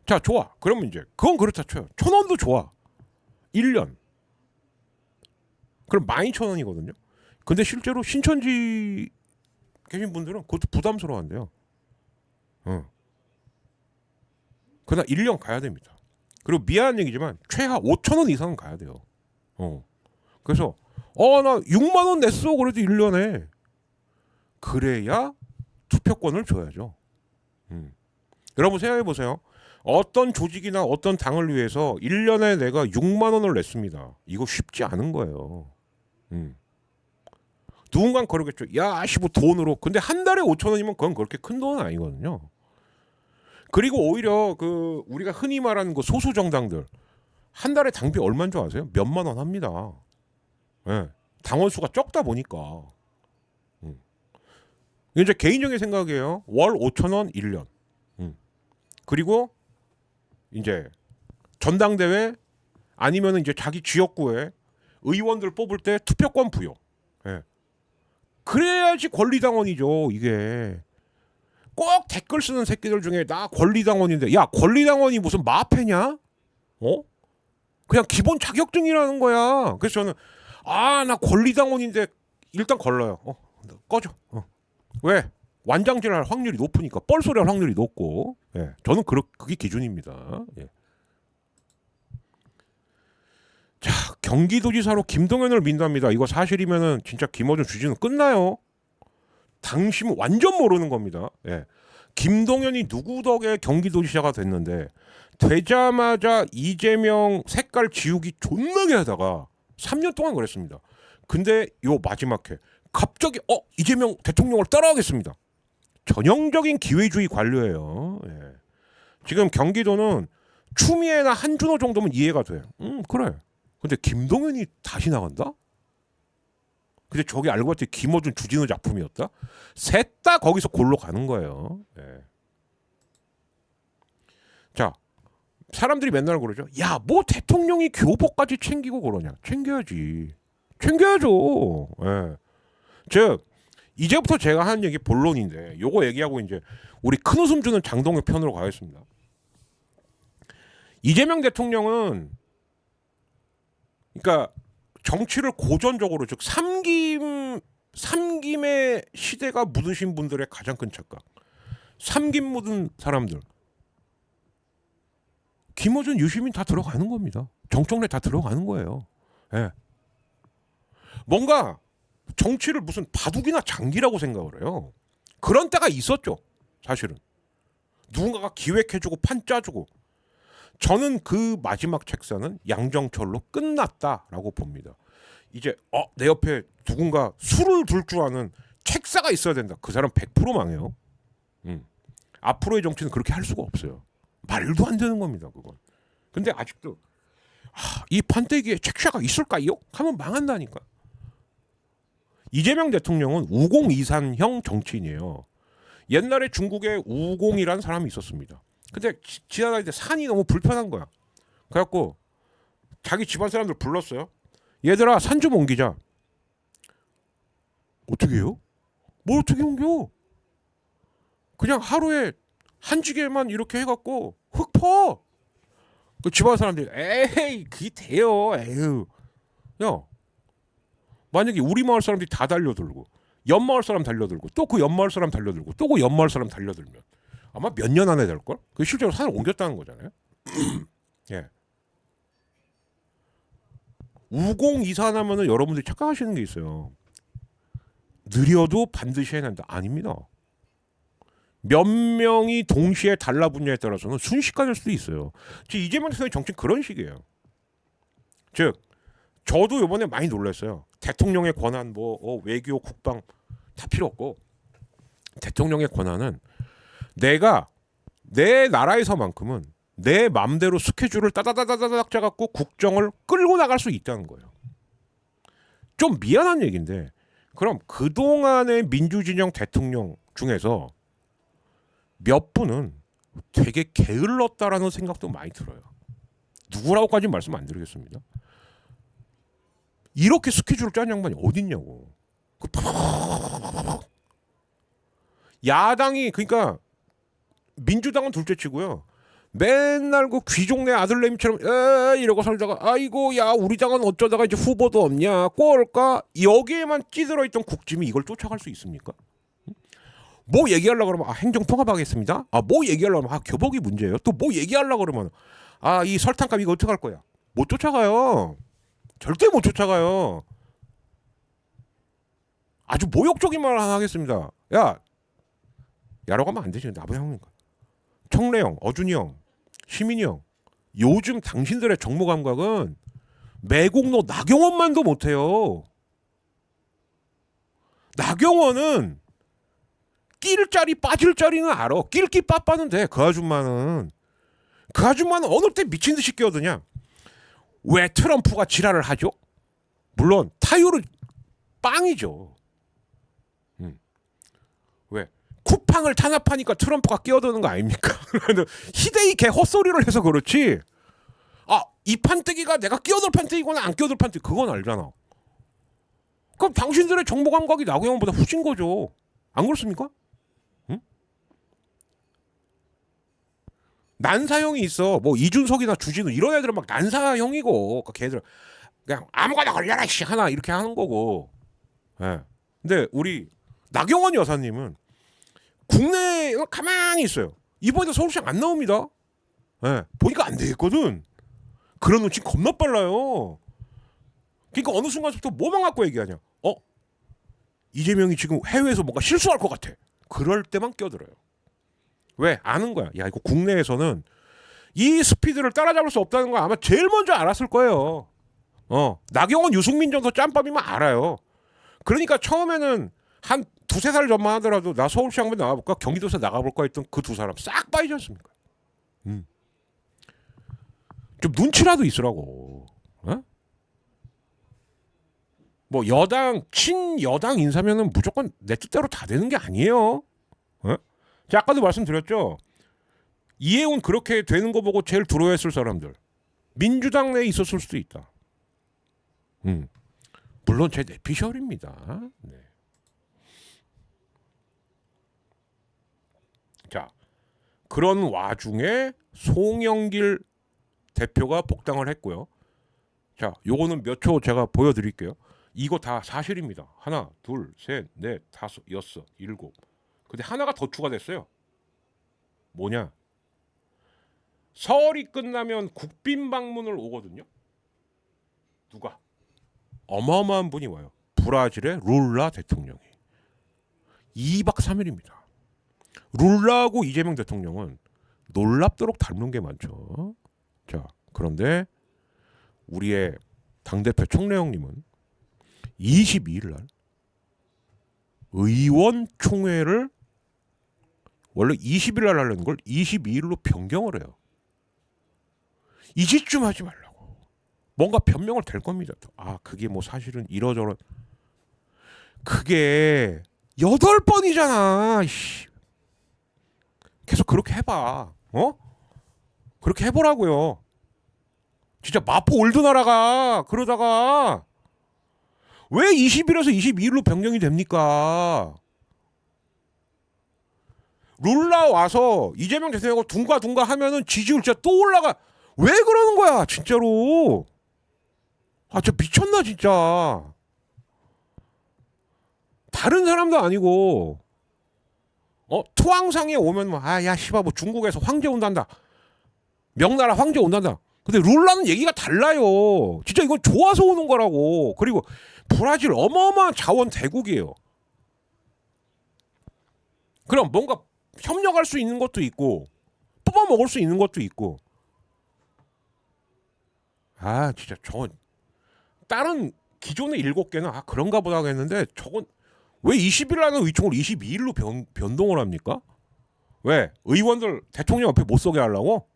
자, 좋아. 그러면 이제 그건 그렇다 쳐요. 1,000원도 좋아. 1년. 그럼 12,000원이거든요. 근데 실제로 신천지 계신 분들은 그것도 부담스러워한대요. 그러나 1년 가야 됩니다. 그리고 미안한 얘기지만 최하 5,000원 이상은 가야 돼요. 그래서 나 6만 원 냈어. 그래도 1년에. 그래야 투표권을 줘야죠. 여러분 생각해 보세요. 어떤 조직이나 어떤 당을 위해서 1년에 내가 6만 원을 냈습니다. 이거 쉽지 않은 거예요. 누군가는 그러겠죠. 야, 뭐 돈으로. 근데 한 달에 5,000원이면 그건 그렇게 큰 돈은 아니거든요. 그리고 오히려 그 우리가 흔히 말하는 그 소수 정당들 한 달에 당비 얼마인 줄 아세요? 몇만 원 합니다. 네. 당원 수가 적다 보니까. 이제 개인적인 생각이에요. 월 5,000원 1년. 그리고 이제 전당대회 아니면 이제 자기 지역구에 의원들 뽑을 때 투표권 부여. 네. 그래야지 권리당원이죠. 이게 꼭 댓글 쓰는 새끼들 중에 나 권리당원인데, 야, 권리당원이 무슨 마패냐? 그냥 기본 자격증이라는 거야. 그래서 저는 나 권리당원인데 일단 걸러요. 꺼져. 왜? 완장질할 확률이 높으니까, 뻘소리할 확률이 높고. 예, 저는 그게 기준입니다. 예. 자, 경기도지사로 김동연을 민답니다. 이거 사실이면은 진짜 김어준 주진우 끝나요. 당신 완전 모르는 겁니다. 예. 김동연이 누구 덕에 경기도지사가 됐는데 되자마자 이재명 색깔 지우기 존나게 하다가 3년 동안 그랬습니다. 근데 요 마지막에 갑자기 이재명 대통령을 따라가겠습니다. 전형적인 기회주의 관료예요. 예. 지금 경기도는 추미애나 한준호 정도면 이해가 돼. 그래. 근데 김동연이 다시 나간다? 근데 저기 알고 봤더니 김어준 주진우 작품이었다? 셋 다 거기서 골로 가는 거예요. 예. 자, 사람들이 맨날 그러죠. 야, 뭐 대통령이 교복까지 챙기고 그러냐. 챙겨야지. 챙겨야죠. 예. 즉 이제부터 제가 하는 얘기 본론인데 요거 얘기하고 이제 우리 큰 웃음 주는 장동혁 편으로 가겠습니다. 이재명 대통령은 그러니까 정치를 고전적으로 즉 삼김의 시대가 묻으신 분들의 가장 큰 착각. 삼김 묻은 사람들. 김어준, 유시민 다 들어가는 겁니다. 정청래 다 들어가는 거예요. 예. 뭔가 정치를 무슨 바둑이나 장기라고 생각을 해요. 그런 때가 있었죠. 사실은. 누군가가 기획해주고 판 짜주고. 저는 그 마지막 책사는 양정철로 끝났다라고 봅니다. 이제 내 옆에 누군가 술을 둘 줄 아는 책사가 있어야 된다. 그 사람 100% 망해요. 앞으로의 정치는 그렇게 할 수가 없어요. 말도 안 되는 겁니다. 그건. 근데 아직도 이 판때기에 책사가 있을까요? 하면 망한다니까. 이재명 대통령은 우공이산형 정치인이에요. 옛날에 중국에 우공이라는 사람이 있었습니다. 근데 지나다닐 때 산이 너무 불편한 거야. 그래갖고 자기 집안 사람들 불렀어요. 얘들아 산 좀 옮기자. 어떻게 해요? 뭘 어떻게 옮겨? 그냥 하루에 한 지게만 이렇게 해갖고 흙 퍼. 그 집안 사람들이 에이 그게 돼요. 에휴. 야 만약에 우리 마을 사람들이 다 달려들고 옆 마을 사람 달려들고 또 그 옆 마을 사람 달려들고 또 그 옆 마을 사람 달려들면 아마 몇 년 안에 될걸? 그 실제로 산을 옮겼다는 거잖아요. 예. 우공 이산하면은 여러분들이 착각하시는 게 있어요. 느려도 반드시 해낸다. 아닙니다. 몇 명이 동시에 달라붙냐에 따라서는 순식간일 수도 있어요. 지금 이재명 대통령의 정치는 그런 식이에요. 즉 저도 이번에 많이 놀랐어요. 대통령의 권한 외교 국방 다 필요 없고 대통령의 권한은 내가 내 나라에서만큼은 내 맘대로 스케줄을 따다다다닥 짜갖고 국정을 끌고 나갈 수 있다는 거예요. 좀 미안한 얘기인데 그럼 그동안의 민주진영 대통령 중에서 몇 분은 되게 게을렀다라는 생각도 많이 들어요. 누구라고까지는 말씀 안 드리겠습니다. 이렇게 스케줄을 짠 양반이 어딨냐고. 야당이 그러니까 민주당은 둘째치고요. 맨날 그 귀족네 아들내미처럼 이러고 살다가 아이고 야 우리 당은 어쩌다가 이제 후보도 없냐 꼴까 여기에만 찌들어 있던 국짐이 이걸 쫓아갈 수 있습니까? 뭐 얘기하려고 그러면 행정 통합하겠습니다. 뭐 얘기하려고 그러면 교복이 문제예요. 또 뭐 얘기하려고 그러면 이 설탕값 이거 어떡할 거야. 못 쫓아가요. 절대 못 쫓아가요. 아주 모욕적인 말 하나 하겠습니다. 야라고 하면 안 되지. 나보다 형인가. 청래형, 어준이 형, 시민이 형. 요즘 당신들의 정무 감각은 매국노 나경원만도 못해요. 나경원은 낄 자리 빠질 자리는 알아. 낄끼 빠빠는 돼. 그 아줌마는 어느 때 미친 듯이 끼어드냐. 왜 트럼프가 지랄을 하죠? 물론 타율은 빵이죠. 왜? 쿠팡을 탄압하니까 트럼프가 끼어드는 거 아닙니까? 희대이 개 헛소리를 해서 그렇지. 이 판때기가 내가 끼어들 판때기거나 안 끼어들 판때기 그건 알잖아. 그럼 당신들의 정보 감각이 나경원보다 후진 거죠. 안 그렇습니까? 응? 난사형이 있어. 뭐 이준석이나 주진우 이런 애들은 막 난사형이고 그 걔들 그냥 아무거나 걸려라 씨 하나 이렇게 하는 거고. 예. 근데 우리 나경원 여사님은 국내에 가만히 있어요. 이번에도 서울시장 안 나옵니다. 예. 보니까 안 되겠거든. 그런 눈치 겁나 빨라요. 그러니까 어느 순간부터 뭐만 갖고 얘기하냐. 이재명이 지금 해외에서 뭔가 실수할 것 같아. 그럴 때만 껴들어요. 왜? 아는 거야. 야 이거 국내에서는 이 스피드를 따라잡을 수 없다는 거 아마 제일 먼저 알았을 거예요. 나경원 유승민 전서 짬밥이면 알아요. 그러니까 처음에는 한 두세 살 전만 하더라도 나 서울시 한번 나가볼까 경기도에서 나가볼까 했던 그 두 사람 싹 빠지지 않습니까? 좀 눈치라도 있으라고. 뭐 여당 친여당 인사면은 무조건 내 뜻대로 다 되는 게 아니에요. 제가 아까도 말씀드렸죠. 이해운 그렇게 되는 거 보고 제일 두려워했을 사람들 민주당 내에 있었을 수도 있다. 물론 제 내피셜입니다. 네. 자 그런 와중에 송영길 대표가 복당을 했고요. 자 요거는 몇 초 제가 보여드릴게요. 이거 다 사실입니다. 하나, 둘, 셋, 넷, 다섯, 여섯, 일곱. 근데 하나가 더 추가됐어요. 뭐냐? 설이 끝나면 국빈 방문을 오거든요. 누가? 어마어마한 분이 와요. 브라질의 룰라 대통령이. 2박 3일입니다. 룰라하고 이재명 대통령은 놀랍도록 닮은 게 많죠. 자, 그런데 우리의 당대표 청래형님은 22일 날 의원총회를 원래 20일 날 하려는 걸 22일로 변경을 해요. 이 짓 좀 하지 말라고. 뭔가 변명을 될 겁니다. 그게 뭐 사실은 이러저러. 그게 8번이잖아. 계속 그렇게 해봐. 그렇게 해보라고요. 진짜 마포 올드나라가 그러다가 왜 20일에서 22일로 변경이 됩니까? 룰라 와서 이재명 대통령하고 둥가둥가 하면은 지지율 진짜 또 올라가. 왜 그러는 거야 진짜로. 아 진짜 미쳤나 진짜. 다른 사람도 아니고 투항상에 오면 뭐 야 씨발 뭐 중국에서 황제 온단다. 명나라 황제 온단다. 근데 룰라는 얘기가 달라요. 진짜 이건 좋아서 오는 거라고. 그리고 브라질 어마어마한 자원 대국이에요. 그럼 뭔가 협력할 수 있는 것도 있고 뽑아 먹을 수 있는 것도 있고. 아 진짜 저건 다른 기존의 7개는 그런가 보다 하겠는데 저건 왜 20일 하는 의총을 22일로 변동을 합니까? 왜? 의원들 대통령 앞에 못 서게 하려고?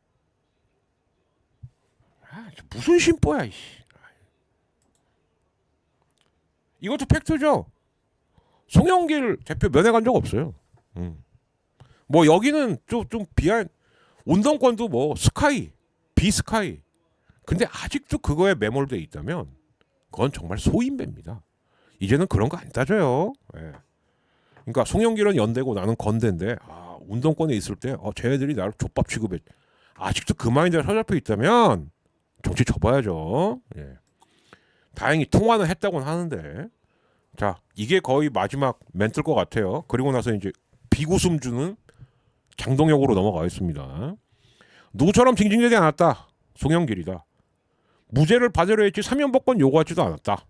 무슨 심보야 이씨. 이것도 팩트죠. 송영길 대표 면회간 적 없어요. 뭐 여기는 좀 비한 운동권도 뭐 스카이 비스카이. 근데 아직도 그거에 매몰돼 있다면 그건 정말 소인배입니다. 이제는 그런 거 안 따져요. 예. 그러니까 송영길은 연대고 나는 건대인데 운동권에 있을 때 쟤네들이 나를 족밥 취급해. 아직도 그 마인드가 서잡혀 있다면 정치 접어야죠. 예. 다행히 통화는 했다고는 하는데 자 이게 거의 마지막 멘트일 것 같아요. 그리고 나서 이제 비구숨 주는 장동혁으로 넘어가겠습니다. 누구처럼 징징대지 않았다. 송영길이다. 무죄를 받으려 했지 사면복권 요구하지도 않았다.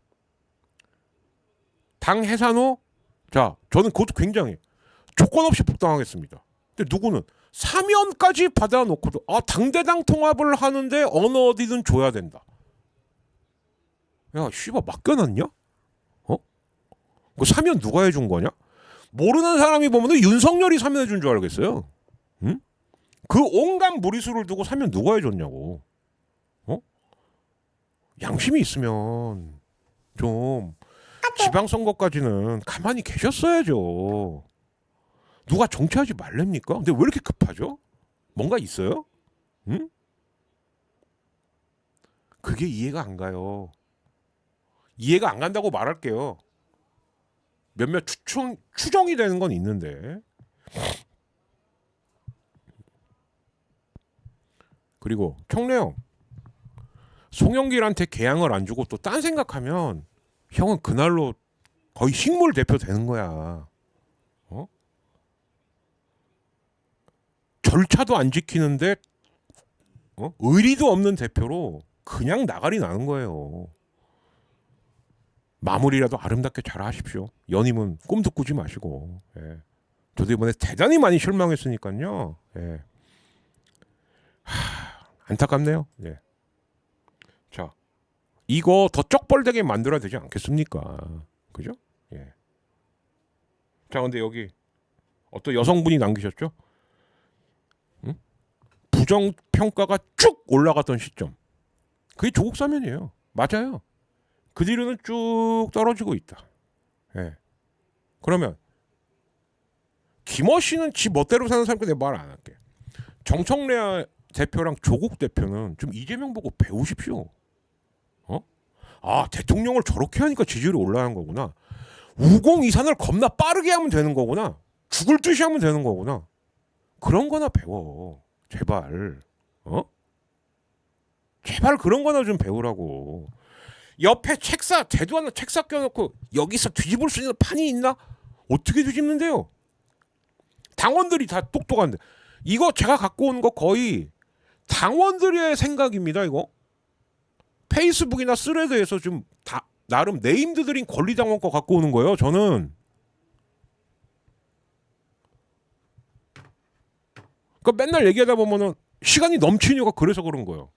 당 해산 후 자 저는 그것도 굉장히 조건 없이 복당하겠습니다. 근데 누구는 사면까지 받아놓고도 당대당 통합을 하는데 어느 어디든 줘야 된다. 야 씨발 맡겨놨냐? 그 사면 누가 해준 거냐? 모르는 사람이 보면 윤석열이 사면해준 줄 알겠어요. 응? 그 온갖 무리수를 두고 사면 누가 해줬냐고. 양심이 있으면 좀 지방선거까지는 가만히 계셨어야죠. 누가 정치하지 말랍니까? 근데 왜 이렇게 급하죠? 뭔가 있어요? 응? 그게 이해가 안 가요. 이해가 안 간다고 말할게요. 몇몇 추정이 되는 건 있는데. 그리고 청래형 송영길한테 계양을 안 주고 또 딴 생각하면 형은 그날로 거의 식물 대표 되는 거야. 절차도 안 지키는데 의리도 없는 대표로 그냥 나가리 나는 거예요. 마무리라도 아름답게 잘 하십시오. 연임은 꿈도 꾸지 마시고. 예. 저도 이번에 대단히 많이 실망했으니까요. 예. 안타깝네요. 예. 자, 이거 더 쩍벌되게 만들어야 되지 않겠습니까? 그죠? 예. 자, 근데 여기 어떤 여성분이 남기셨죠? 응? 부정 평가가 쭉 올라갔던 시점. 그게 조국 사면이에요. 맞아요. 그 뒤로는 쭉 떨어지고 있다. 예. 그러면 김어 씨는 지 멋대로 사는 사람께 내 말 안 할게. 정청래 대표랑 조국 대표는 좀 이재명 보고 배우십시오. 대통령을 저렇게 하니까 지지율이 올라가는 거구나. 우공 이산을 겁나 빠르게 하면 되는 거구나. 죽을 듯이 하면 되는 거구나. 그런 거나 배워. 제발. 제발 그런 거나 좀 배우라고. 옆에 대도 하나 책사 껴놓고 여기서 뒤집을 수 있는 판이 있나? 어떻게 뒤집는데요? 당원들이 다 똑똑한데. 이거 제가 갖고 온 거 거의 당원들의 생각입니다. 이거. 페이스북이나 스레드에서 좀 다 나름 네임드들인 권리당원 거 갖고 오는 거예요. 저는. 그러니까 맨날 얘기하다 보면은 시간이 넘치는 이유가 그래서 그런 거예요.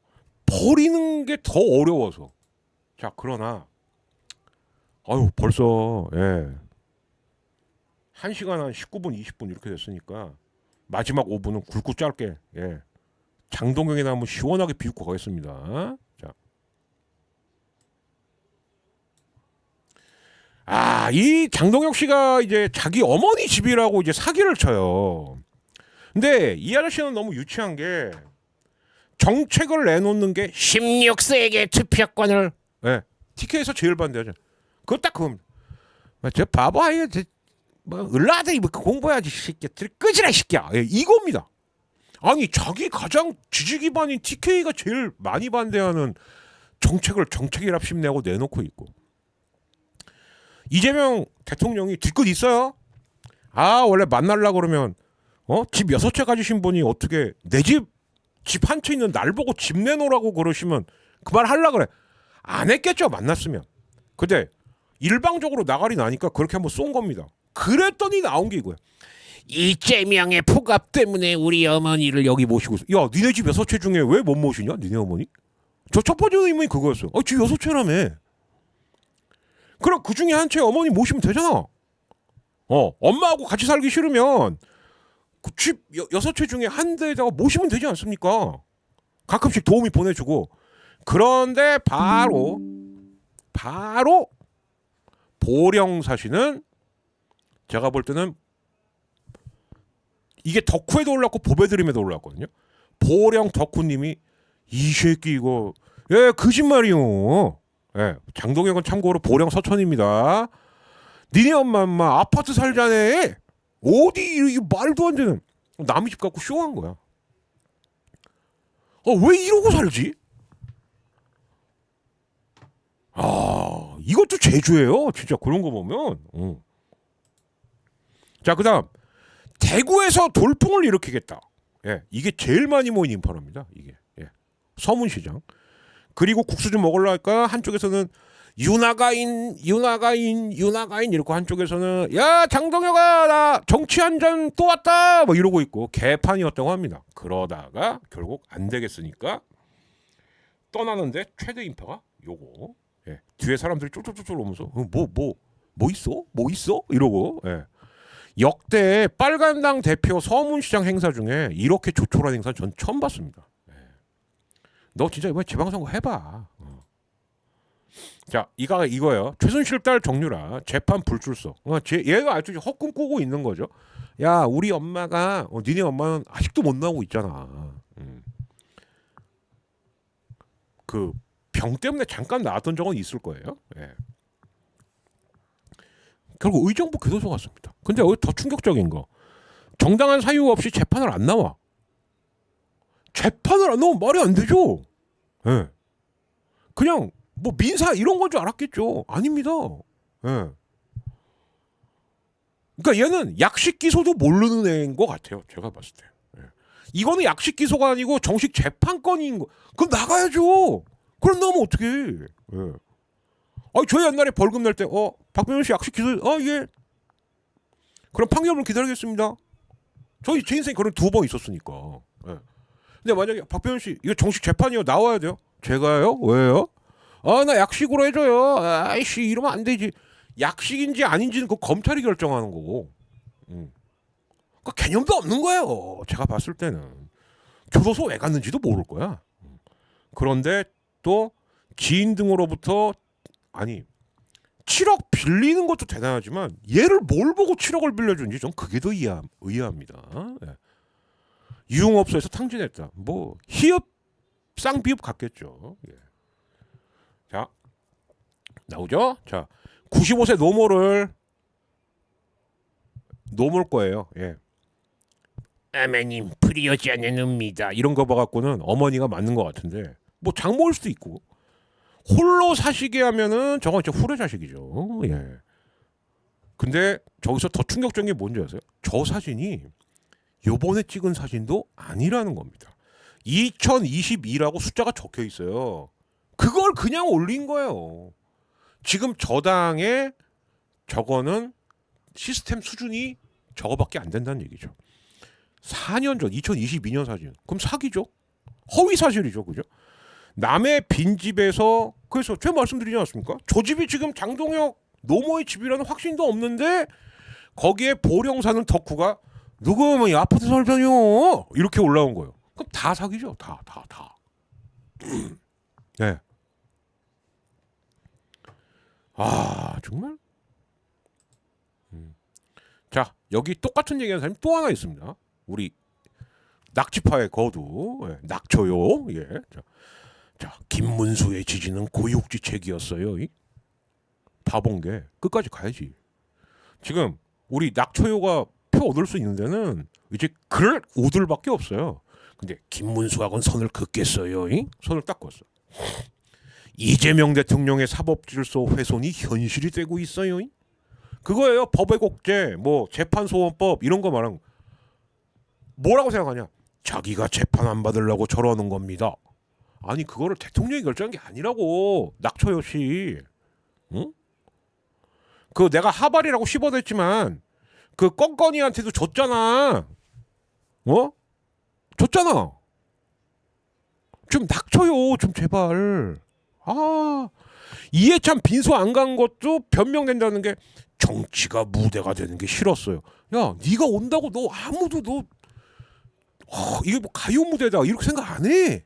버리는 게 더 어려워서. 자, 그러나 벌써 1시간 한 19분 20분 이렇게 됐으니까 마지막 5분은 굵고 짧게 장동영이나 한번 시원하게 비웃고 가겠습니다. 자, 이 장동영 씨가 이제 자기 어머니 집이라고 이제 사기를 쳐요. 근데 이 아저씨는 너무 유치한 게 정책을 내놓는 게 16세에게 투표권을 TK에서 제일 반대하죠. 그거 딱 그겁니다. 저 바보 아이야, 뭐 을라들이 뭐 공부해야지 새끼들 끄지라 새끼야. 이겁니다. 아니 자기 가장 지지 기반인 TK가 제일 많이 반대하는 정책을 정책이랍심 내고 내놓고 있고 이재명 대통령이 뒤끝 있어요. 아 원래 만날라 그러면 집 6채 가지신 분이 어떻게 내 집 한 채 있는 날 보고 집 내놓으라고 그러시면 그 말 하려 그래. 안 했겠죠 만났으면. 근데 일방적으로 나가리 나니까 그렇게 한번 쏜 겁니다. 그랬더니 나온 게 이거야. 이재명의 폭압 때문에 우리 어머니를 여기 모시고 있어. 야 니네 집 6채 중에 왜 못 모시냐 니네 어머니? 저 첫 번째 의문이 그거였어. 집 6채라며. 그럼 그 중에 한 채 어머니 모시면 되잖아. 엄마하고 같이 살기 싫으면 그 집 6채 중에 한 대에다가 모시면 되지 않습니까? 가끔씩 도움이 보내주고. 그런데 바로 보령 사시는 제가 볼 때는 이게 덕후에도 올랐고 보배드림에도 올랐거든요. 보령 덕후님이 이 새끼 이거 거짓말이요. 장동혁은 참고로 보령 서천입니다. 니네 엄마 아파트 살자네. 어디 이 말도 안 되는 남의 집 갖고 쇼한 거야. 왜 이러고 살지? 이것도 제주예요. 진짜 그런 거 보면. 자 그다음 대구에서 돌풍을 일으키겠다. 이게 제일 많이 모인 인파랍니다. 이게 서문시장. 그리고 국수 좀 먹으려 할까 한쪽에서는 윤아가인 이렇게 한쪽에서는 야 장동혁아 나 정치 한 잔 또 왔다 뭐 이러고 있고 개판이었다고 합니다. 그러다가 결국 안 되겠으니까 떠나는데 최대 인파가 요거. 뒤에 사람들이 쫄쫄쫄쫄 오면서 뭐 있어 이러고. 역대 빨간당 대표 서문시장 행사 중에 이렇게 조촐한 행사 전 처음 봤습니다. 너 진짜 이번에 지방선거 해봐. 자 이거예요. 최순실 딸 정유라 재판 불출석. 얘가 아주 헛꿈 꾸고 있는 거죠. 야 우리 엄마가 니네 엄마는 아직도 못 나오고 있잖아. 그 병 때문에 잠깐 나왔던 적은 있을 거예요. 결국 의정부 교도소 갔습니다. 근데 여기 더 충격적인 거 정당한 사유 없이 재판을 안 나와. 재판을 안 나오면 말이 안 되죠. 그냥 뭐 민사 이런 건 줄 알았겠죠. 아닙니다. 그러니까 얘는 약식 기소도 모르는 애인 것 같아요. 제가 봤을 때. 이거는 약식 기소가 아니고 정식 재판건인 거. 그럼 나가야죠. 그럼 나오면 어떡해. 저희 옛날에 벌금 낼 때 박병현 씨 약식 기소 예. 그럼 판결을 기다리겠습니다. 저희 제 인생에 그런 2번 있었으니까. 근데 만약에 박병현 씨 이거 정식 재판이요 나와야 돼요. 제가요? 왜요? 나 약식으로 해줘요. 아이씨 이러면 안 되지. 약식인지 아닌지는 그 검찰이 결정하는 거고. 그 개념도 없는 거예요. 제가 봤을 때는 교도소 왜 갔는지도 모를 거야. 그런데 또 지인 등으로부터 7억 빌리는 것도 대단하지만 얘를 뭘 보고 7억을 빌려준지 전 그게 더 의아합니다. 유흥업소에서 탕진했다. 뭐 희읍 쌍비읍 같겠죠. 자 나오죠. 자 95세 노모를 거예요. 어머님 불이하지 않습니다. 이런 거 봐갖고는 어머니가 맞는 것 같은데 뭐 장모일 수도 있고 홀로 사시게 하면은 저건 진짜 후레 자식이죠. 근데 저기서 더 충격적인 게 뭔지 아세요? 저 사진이 요번에 찍은 사진도 아니라는 겁니다. 2022라고 숫자가 적혀 있어요. 그걸 그냥 올린 거예요. 지금 저당에 저거는 시스템 수준이 저거밖에 안 된다는 얘기죠. 4년 전 2022년 사진. 그럼 사기죠. 허위 사실이죠. 그죠? 남의 빈집에서 그래서 제가 말씀드리지 않았습니까? 저 집이 지금 장동혁 노모의 집이라는 확신도 없는데 거기에 보령 사는 덕후가 누구 뭐 아파트 살자뇨 이렇게 올라온 거예요. 그럼 다 사기죠. 다. 네. 정말. 자 여기 똑같은 얘기하는 사람이 또 하나 있습니다. 우리 낙지파의 거두, 예, 낙초요. 예. 자, 김문수의 지지는 고육지책이었어요. 바본 게 끝까지 가야지. 지금 우리 낙초요가 표 얻을 수 있는 데는 이제 그럴 우들밖에 없어요. 근데 김문수하고는 선을 긋겠어요. 선을 딱 긋었어. 이재명 대통령의 사법질서 훼손이 현실이 되고 있어요. 그거예요. 법외국제, 뭐 재판소원법 이런 거 말하는. 뭐라고 생각하냐? 자기가 재판 안 받으려고 저러는 겁니다. 아니 그거를 대통령이 결정한 게 아니라고. 낙초요 씨. 응? 그 내가 하발이라고 씹어댔지만 그 껌껌이한테도 줬잖아. 줬잖아. 좀 낙초요 좀 제발. 이해찬 빈소 안 간 것도 변명된다는 게 정치가 무대가 되는 게 싫었어요. 야 네가 온다고 너 아무도 너 이게 뭐 가요 무대다 이렇게 생각 안 해.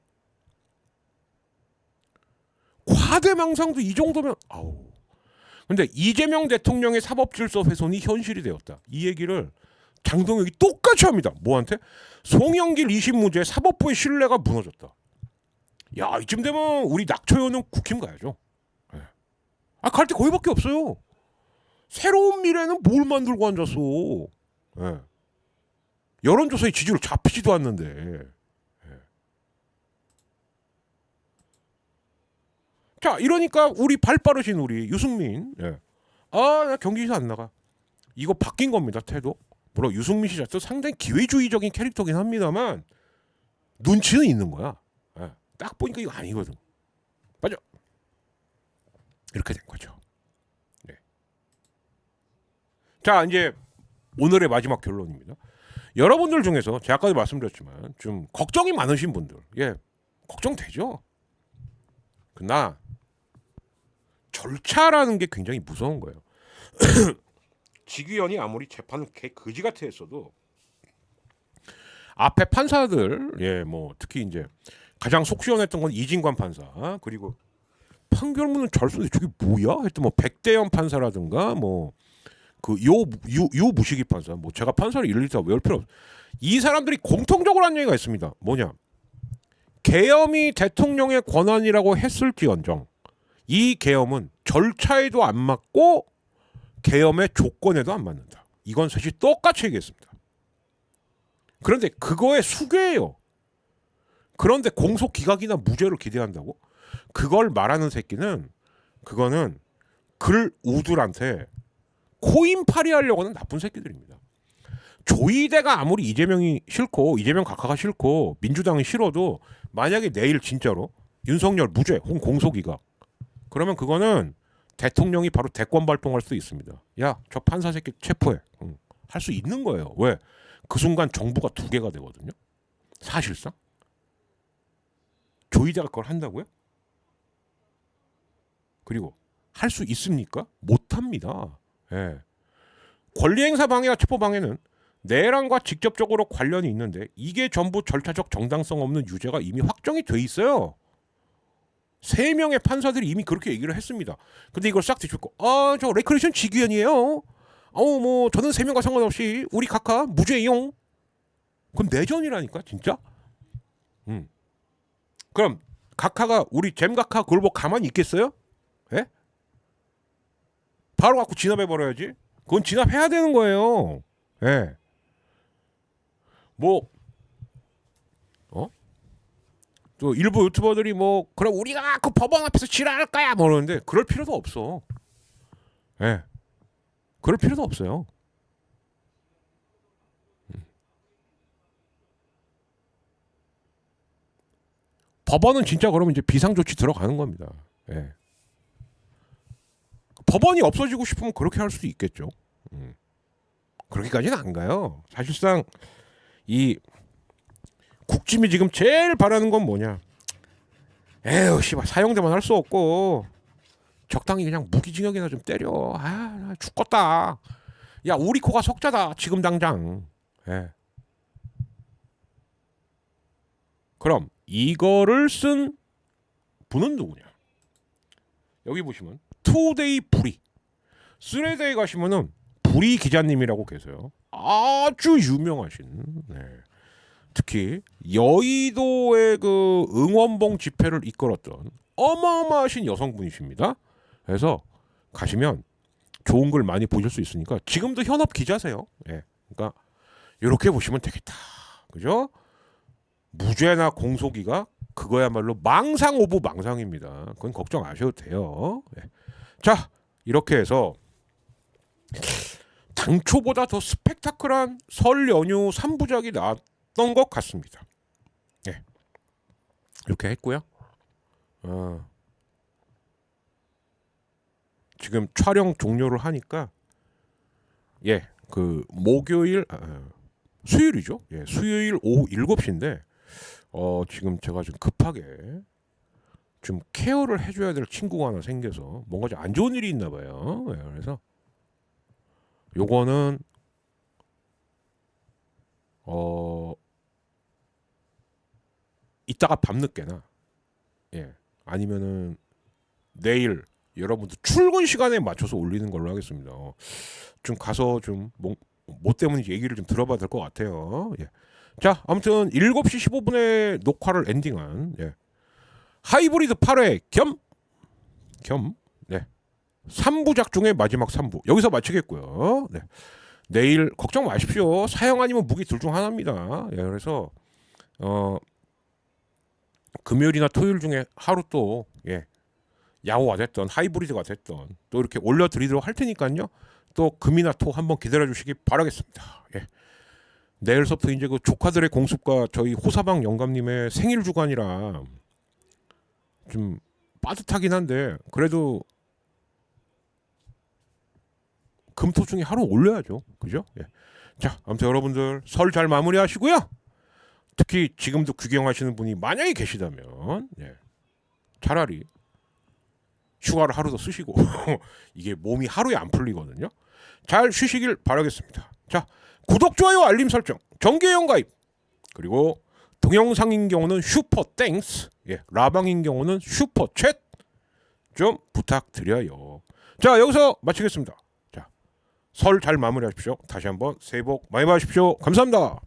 과대망상도 이 정도면 아우. 근데 이재명 대통령의 사법질서 훼손이 현실이 되었다. 이 얘기를 장동혁이 똑같이 합니다. 뭐한테? 송영길 2심무죄 사법부의 신뢰가 무너졌다. 야 이쯤 되면 우리 낙초연은 국힘 가야죠. 네. 갈 데 거기밖에 없어요. 새로운 미래는 뭘 만들고 앉았어. 네. 여론조사의 지지율 잡히지도 않는데. 네. 자 이러니까 우리 발 빠르신 우리 유승민. 네. 나 경기지사 안 나가. 이거 바뀐 겁니다. 태도. 물론 유승민 씨 자체도 상당히 기회주의적인 캐릭터긴 합니다만 눈치는 있는 거야. 네. 딱 보니까 이거 아니거든. 맞아. 이렇게 된 거죠. 네. 자 이제 오늘의 마지막 결론입니다. 여러분들 중에서 제가 아까도 말씀드렸지만 좀 걱정이 많으신 분들, 예, 걱정되죠. 그러나 절차라는 게 굉장히 무서운 거예요. 직위원이 아무리 재판을 그지 같아 했어도 앞에 판사들, 예, 뭐 특히 이제 가장 속 시원했던 건 이진관 판사, 그리고 판결문을 잘 쓰는데 저게 뭐야? 하여튼 뭐 백대현 판사라든가 뭐 그 유무식이 판사, 뭐 제가 판사를 일일이 다 외울 필요 없어. 이 사람들이 공통적으로 한 얘기가 있습니다. 뭐냐? 계엄이 대통령의 권한이라고 했을지언정 이 계엄은 절차에도 안 맞고 계엄의 조건에도 안 맞는다. 이건 사실 똑같이 얘기했습니다. 그런데 그거의 수괴예요. 그런데 공소 기각이나 무죄를 기대한다고? 그걸 말하는 새끼는 그거는 글 우들한테 코인팔이 하려고 하는 나쁜 새끼들입니다. 조이대가 아무리 이재명이 싫고 이재명 각하가 싫고 민주당이 싫어도 만약에 내일 진짜로 윤석열 무죄 혹은 공소기각 그러면 그거는 대통령이 바로 대권 발동할 수 있습니다. 야, 저 판사 새끼 체포해. 할 수 있는 거예요. 왜? 그 순간 정부가 두 개가 되거든요. 사실상. 조이대가 그걸 한다고요? 그리고 할 수 있습니까? 못합니다. 예. 권리행사 방해와 체포 방해는 내란과 직접적으로 관련이 있는데 이게 전부 절차적 정당성 없는 유죄가 이미 확정이 돼 있어요. 3명의 판사들이 이미 그렇게 얘기를 했습니다. 근데 이걸 싹 뒤집고 저 레크레이션 직위원이에요. 뭐 저는 3명과 상관없이 우리 각하 무죄용. 그럼 내전이라니까 진짜. 그럼 각하가 우리 잼 각하 그걸 보고 가만히 있겠어요? 예? 바로 갖고 진압해버려야지. 그건 진압해야 되는 거예요. 예. 뭐, 또 일부 유튜버들이 뭐, 그럼 우리가 그 법원 앞에서 지랄할 거야! 뭐 그러는데, 그럴 필요도 없어. 예. 그럴 필요도 없어요. 법원은 진짜 그러면 이제 비상조치 들어가는 겁니다. 예. 법원이 없어지고 싶으면 그렇게 할 수도 있겠죠. 그렇게까지는 안 가요. 사실상 이 국짐이 지금 제일 바라는 건 뭐냐? 에휴 씨발 사형대만 할 수 없고 적당히 그냥 무기징역이나 좀 때려. 나 죽겠다. 야 우리 코가 석자다 지금 당장. 예. 그럼 이거를 쓴 분은 누구냐? 여기 보시면 투데이 불이, 쓰레데이 가시면은 불이 기자님이라고 계세요. 아주 유명하신. 네. 특히 여의도의 그 응원봉 집회를 이끌었던 어마어마하신 여성분이십니다. 그래서 가시면 좋은 글 많이 보실 수 있으니까 지금도 현업 기자세요. 예. 그러니까 이렇게 보시면 되겠다. 그죠? 무죄나 공소기가 그거야말로 망상 오브 망상입니다. 그건 걱정 안 하셔도 돼요. 예. 자, 이렇게 해서 당초보다 더 스펙타클한 설 연휴 3부작이 나왔던 것 같습니다. 예. 이렇게 했고요. 지금 촬영 종료를 하니까 그 목요일 수요일이죠. 예, 수요일 오후 7시인데 지금 제가 좀 급하게 좀 케어를 해줘야 될 친구가 하나 생겨서 뭔가 좀 안 좋은 일이 있나 봐요. 예, 그래서 요거는 이따가 밤늦게나 아니면은 내일 여러분들 출근 시간에 맞춰서 올리는 걸로 하겠습니다. 좀 가서 좀 뭐 때문인지 얘기를 좀 들어봐야 될 것 같아요. 예. 자, 아무튼 7시 15분에 녹화를 엔딩한 하이브리드 8회 겸 3부작 중에 마지막 3부 여기서 마치겠고요. 네. 내일 걱정 마십시오. 사형 아니면 무기 둘 중 하나입니다. 예, 그래서 금요일이나 토요일 중에 하루 또 야호가 됐던 하이브리드가 됐던 또 이렇게 올려드리도록 할 테니까요. 또 금이나 토 한번 기다려 주시기 바라겠습니다. 예. 내일서부터 이제 그 조카들의 공습과 저희 호사방 영감님의 생일 주간이라 좀 빠듯하긴 한데 그래도 금토 중에 하루 올려야죠. 그죠? 예. 자, 아무튼 여러분들 설 잘 마무리하시고요. 특히 지금도 귀경하시는 분이 만약에 계시다면 차라리 휴가를 하루 더 쓰시고 이게 몸이 하루에 안 풀리거든요. 잘 쉬시길 바라겠습니다. 자, 구독, 좋아요, 알림 설정, 정기회원 가입, 그리고 동영상인 경우는 슈퍼 땡스, 라방인 경우는 슈퍼 챗 좀 부탁드려요. 자, 여기서 마치겠습니다. 자, 설 잘 마무리하십시오. 다시 한번 새해 복 많이 받으십시오. 감사합니다.